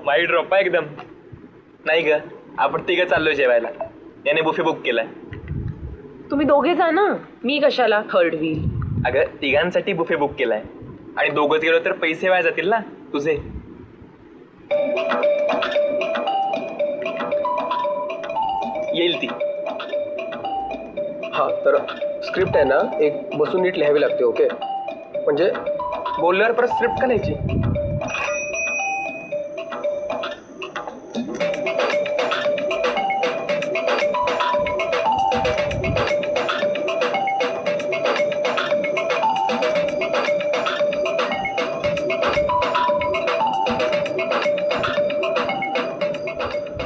S9: माई ड्रॉप आहे एकदम. नाही ग, आपण तिघं चाललोय जेवायला. याने बुफे बुक केलाय.
S2: तुम्ही दोघे जा ना, मी कशाला थर्ड व्हील.
S9: अगं, तिघांसाठी बुफे बुक केलाय आणि दोघंच गेलो तर पैसे वाया जातील ना तुझे. येईल ती.
S5: हां, तर स्क्रिप्ट आहे ना, एक बसून नीट लिहावी लागते. ओके, म्हणजे
S9: बोलल्यावर परत स्क्रिप्ट का लिहायची?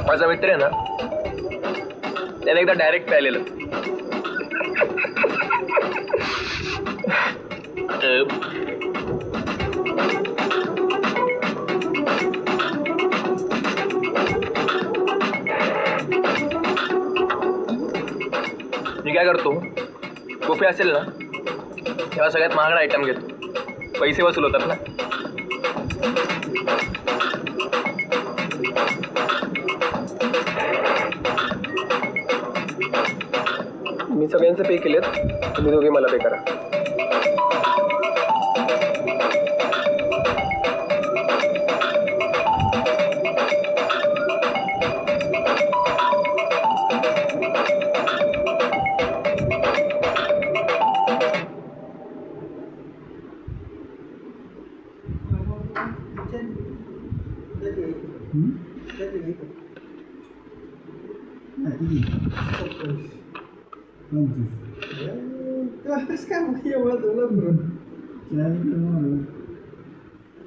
S9: माझा मित्र आहे ना, त्याने एकदा डायरेक्ट प्यायलेलं. मी काय करतो, बुफे असेल ना तेव्हा सगळ्यात महागडा आयटम घेतो. पैसे वसूल होतात ना.
S5: मी सगळ्यांचे पे केलेत, तुम्ही दोघे मला पे करा.
S8: काय एवढं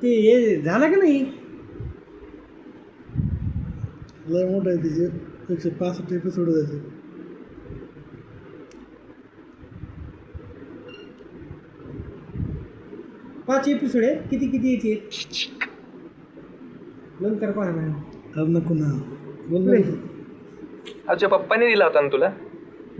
S8: ते हे झालं का नाही लय मोठं आहे तिचे 165 एपिसोड त्याचे. पाच एपिसोड आहे. किती याचे नंतर पाहणार नको ना बोल.
S9: आमच्या पप्पाने दिला होता ना तुला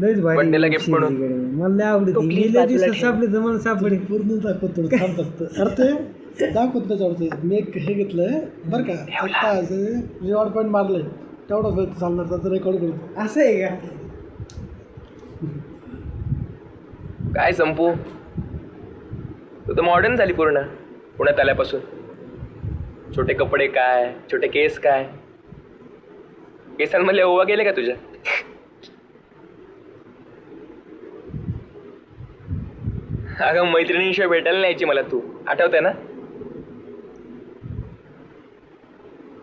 S8: लयच भारी
S9: बर्थडेला गिफ्ट म्हणून.
S8: मला लय आवडते.
S2: तो please
S8: गेल्या
S2: बाजूला
S8: दिवसात
S2: ठेव.
S8: सापडे जमाना सापडे पूर्ण दाखवतो थांब फक्त. अरे ते दाखवत त्याच्यावरती मी एक हे घेतलंय बरं का. आता रिवॉर्ड पॉईंट मारलंय तेवढंच वेळ चालणार त्याचं रेकॉर्ड करतो. असं आहे का.
S9: काय संपू, तू तर मॉडर्न झाली पूर्ण पुण्यात आल्यापासून. छोटे कपडे काय, छोटे केस काय, केसांमधले ओवा गेले का तुझ्या? अगं मैत्रिणीशिवाय भेटायला न्यायची मला तू, आठवतंय ना?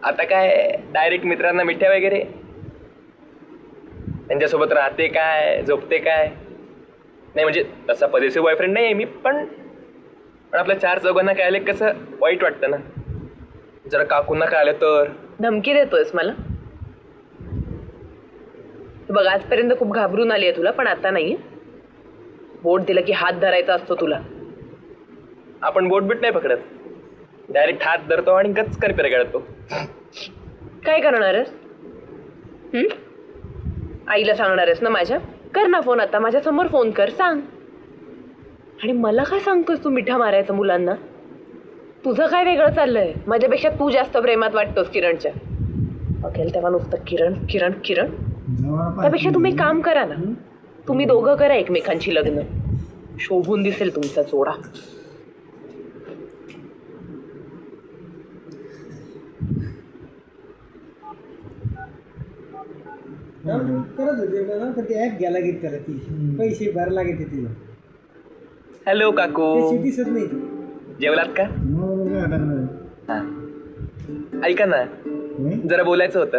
S9: आता काय डायरेक्ट मित्रांना मिठ्या वगैरे, त्यांच्यासोबत राहते काय, झोपते काय. नाही म्हणजे तसा पॉझिटिव्ह बॉयफ्रेंड नाही आहे मी, पण आपल्या 4 चौघांना कळालं कसं वाईट वाटतं ना. जरा काकूंना कळालं तर.
S2: धमकी देतोयस मला? बघ आजपर्यंत खूप घाबरून आली आहे तुला, पण आता नाही. बोट दिलं की हात धरायचा असतो तुला.
S9: आपण बोटबीट नाही पकडत, डायरेक्ट हात धरतो आणि गचकर पेरगाळतो.
S2: काय करणार आहेस? आईला सांगणार आहेस ना माझ्या? कर ना फोन आता, माझ्यासमोर फोन कर, सांग. आणि मला काय सांगतोस तू मिठा मारायचं मुलांना? तुझं काय वेगळं चाललंय? माझ्यापेक्षा तू जास्त प्रेमात वाटतोस किरणच्या. बघेल तेव्हा नुसतं किरण किरण किरण. त्यापेक्षा तुम्ही काम करा ना, तुम्ही दोघं करा एकमेकांची लग्न, शोभून दिसेल तुमचा जोडा.
S8: करत होते ना तर ते ॲप घ्यायला घेत त्याला ती पैसे भरायला लागते तिला.
S9: हॅलो काकू,
S8: ते दिसत नाही.
S9: जेवलात का? हा. ऐका ना, जरा बोलायचं होतं.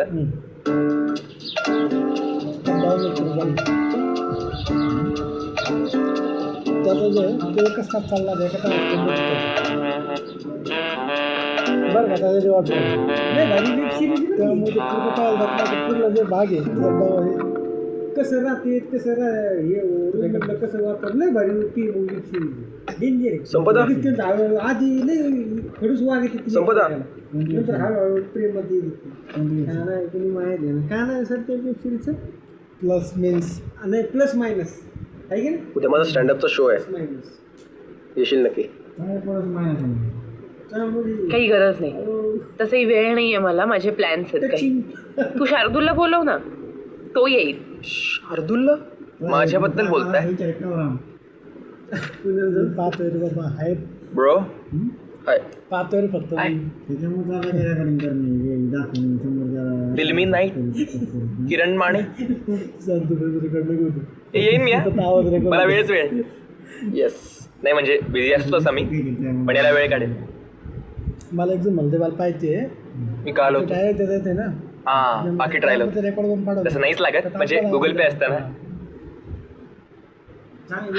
S8: त्याचं जे ते एकच तास चालला आहे का बरं का. त्याचा जे वाटतं नाही भारी वेब सिरीज, त्यामुळे ते पूर्ण पाहायला जातात. पूर्ण जे भाग आहे कसं राहते कसं हे कसं वापर नाही भारी ती वेब सिरीज डेंजर.
S5: संपदा
S8: आधी नाही खडूस वागते
S5: संपदा
S8: नंतर हळूहळू प्रेमात येते. का नाही कोणी माहिती आहे ना का नाही सर ते वेब सिरीजचं प्लस मीन्स नाही प्लस मायनस आहे की नाही.
S5: उद्या माझा स्टँडअपचा शो आहे,
S8: मायनस
S5: येशील नक्की.
S8: प्लस मायनस
S2: काही गरज नाही, तसंही वेळ नाही आहे मला, माझे प्लॅन्स आहेत काही. तू शार्दूलला बोलव ना, तो येईल.
S5: शार्दूलला माझ्याबद्दल बोलताय?
S8: पाहतोय रे बाबा आहे
S9: ब्रो हाय,
S8: पाहतोय रे फक्त.
S9: फिल्मी नाईट, किरण माने. येईन मी, मला वेळच वेळ. येस, नाही म्हणजे बिझी असतो तसा मी, पण याला वेळ काढेल.
S8: मला एक जण म्हणते मला पाहिजे
S9: मी काल होतो.
S8: डायरेक्ट देता येते ना.
S9: हा, पाकिट राहिलं.
S8: रेकॉर्ड करून पाठवतो.
S9: तसं नाहीच लागत, म्हणजे गुगल पे असतं ना.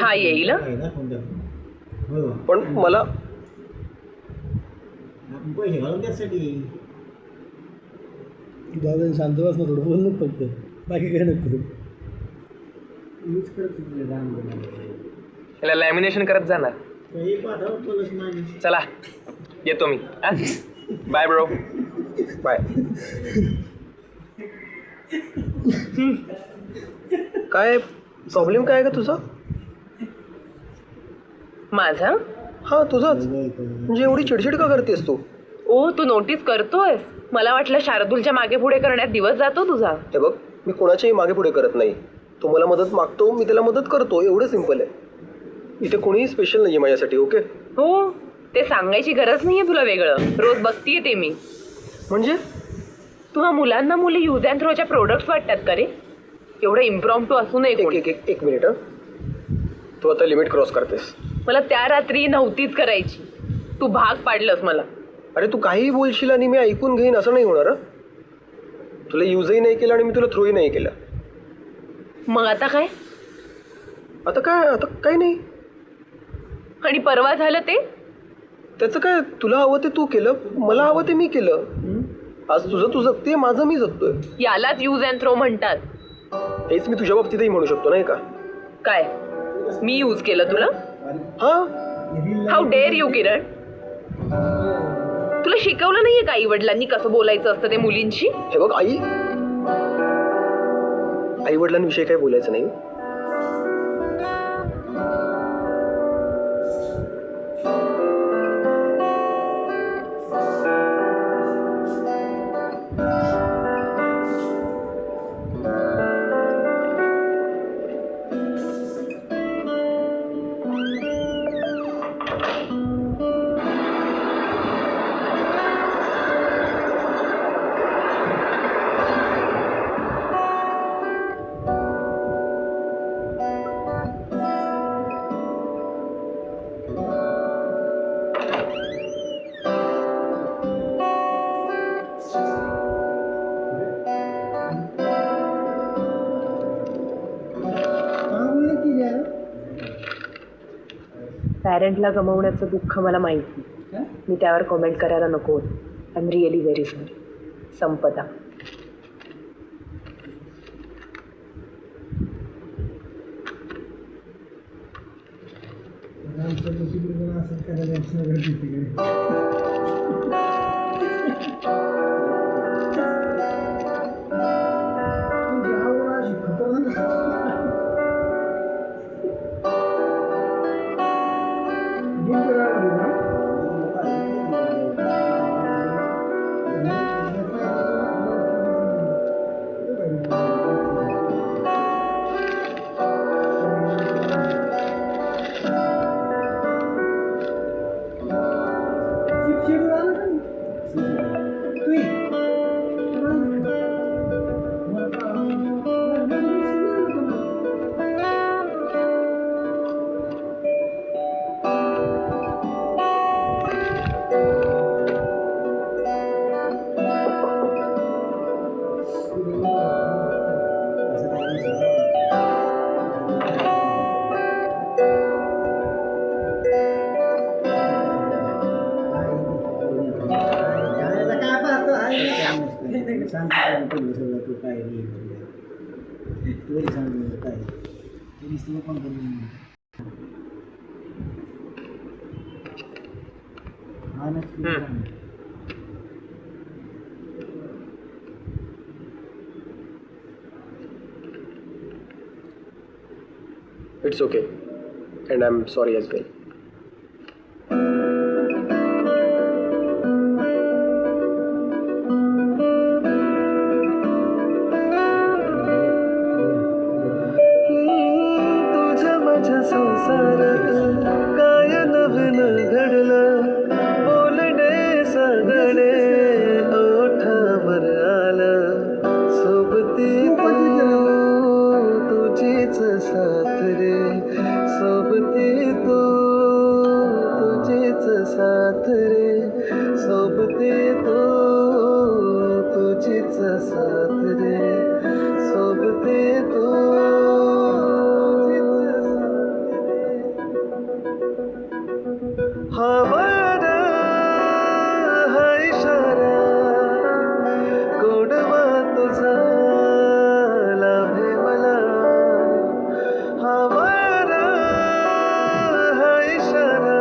S2: हा येईल हं?
S5: पण मला
S8: जाऊ शांत बस ना थोडं बोल नको फक्त, बाकी काय नको.
S9: याला लॅमिनेशन करत जाणार. चला येतो मी. Bye bro, bye.
S5: काय प्रॉब्लेम काय आहे का तुझा?
S2: माझा?
S5: हा तुझाच. म्हणजे एवढी चिडचिड का करतेस तू?
S2: ओ तू नोटीस करतोयस? मला वाटलं शार्दूलच्या मागे पुढे करण्यात दिवस जातो तुझा.
S5: हे बघ, मी कोणाच्याही मागे पुढे करत नाही. तो मला मदत मागतो, मी त्याला मदत करतो, एवढं सिम्पल आहे. इथे कोणीही स्पेशल नाही आहे माझ्यासाठी. ओके?
S2: हो, ते सांगायची गरज नाहीये तुला वेगळं, रोज बघतीये ते मी.
S5: म्हणजे
S2: तुला मुलांना मुली यूज अँड थ्रोच्या प्रोडक्ट्स वाटतात का रे? एवढं इम्प्रॉम्प्टू असू नये कोणी.
S5: एक मिनिट. तू आता लिमिट क्रॉस करतेस.
S2: मला त्या रात्री नव्हतीच करायची, तू भाग पाडलंस मला.
S5: अरे तू काहीही बोलशील आणि मी ऐकून घेईन असं नाही होणार. तुला यूजही नाही केलं आणि मी तुला थ्रोही नाही केलं.
S2: मग आता काय?
S5: आता काय नाही.
S2: आणि परवा झालं ते?
S5: त्याचं काय, तुला हवं ते तू केलं, मला हवं ते मी केलं. आज तुझं तू जगते, माझं मी जगतोय.
S2: यालाच यूज अँड थ्रो म्हणतात.
S5: हेच मी तुझ्या बाबतीतही म्हणू शकतो नाही का?
S2: काय मी यूज केलं तुला?
S5: हा,
S2: हाऊ डेअर यू किरण. तुला शिकवलं नाहीये का आई वडिलांनी कसं बोलायचं असतं ते मुलींशी?
S5: हे बघ आई वडिलांविषयी काही बोलायचं नाही.
S2: पॅरेंटला गमावण्याचं दुःख मला माहिती. मी त्यावर कमेंट करायला नको. I am really very sorry. Sampada. It's okay. And I'm sorry as well.
S7: तुझ्या माझ्या संसारात काय नवीन घडलं, बोलणे सगळे ओठावर आलं, सोबती तुझीच साथ रे, सोबती तुझीच साथ रे, सोबती तुझीच साथ रे, सोबती हा वारा हा इशारा गोडवा तुझा लाभे मला, हा वारा हा इशारा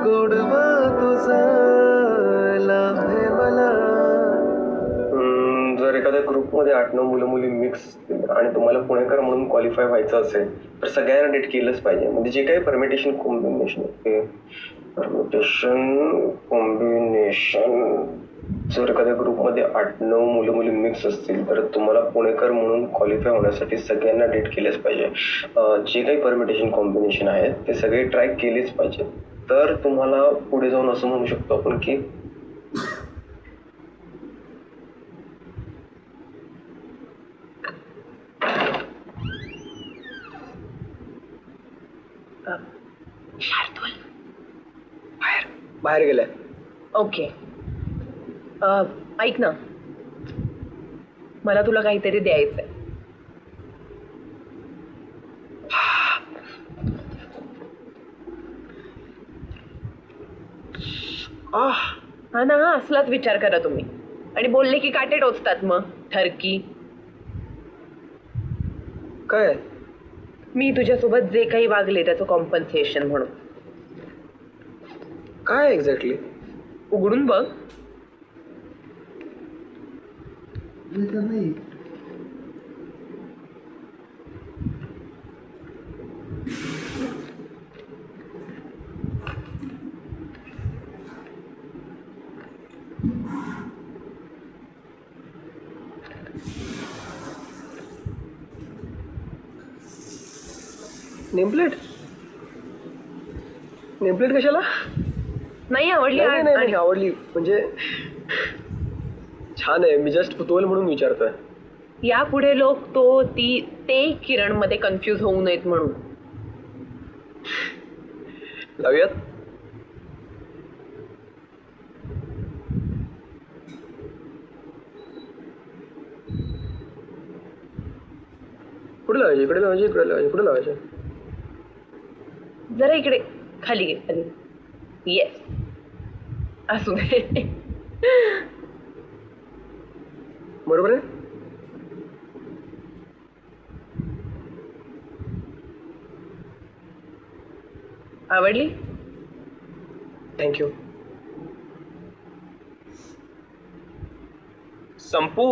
S7: गोडवा तुझा लाभे मला.
S5: जर एखाद्या ग्रुपमध्ये 8-9 मुलं मुली मिक्स असतील आणि तुम्हाला पुणेकर म्हणून क्वालिफाय व्हायचं असेल तर सगळ्यांना डेट केलंच पाहिजे. म्हणजे जे काही परमिटेशन कॉम्बिनेशन जर एखाद्या ग्रुपमध्ये 8-9 मुलं मुली मिक्स असतील तर तुम्हाला पुणेकर म्हणून क्वालिफाय होण्यासाठी सगळ्यांना डेट केलेच पाहिजे. जे काही परमिटेशन कॉम्बिनेशन आहेत ते सगळे ट्राय केलेच पाहिजे. तर तुम्हाला पुढे जाऊन असं म्हणू शकतो आपण की
S2: शार्दूल
S5: बाहेर गेलाय.
S2: ओके. ऐक ना, मला तुला काहीतरी द्यायचंय. हा ना, असलाच विचार करा तुम्ही. आणि बोलले की काटे टोचतात मग ठरकी.
S5: काय
S2: मी तुझ्यासोबत जे काही वागले त्याचं कॉम्पन्सेशन म्हणून.
S5: काय एक्झॅक्टली?
S2: उघडून बघ.
S8: नाही
S5: नेमप्लेट? नेमप्लेट कशाला?
S2: नाही आवडली.
S5: नाही, नाही, नाही, आवडली म्हणजे छान आहे. मी जस्ट कुतूहल म्हणून विचारतोय.
S2: यापुढे लोक तो ती ते किरण मध्ये कन्फ्युज होऊ नयेत म्हणून.
S5: लावूयात? कुठे लावायचे? इकडे लावायचे, इकडे लावायचे, कुठे लावायचे?
S2: जरा इकडे खाली घे, खाली. येस, असू दे.
S5: बरोबर आहे.
S2: आवडली?
S5: थँक्यू.
S9: संपू.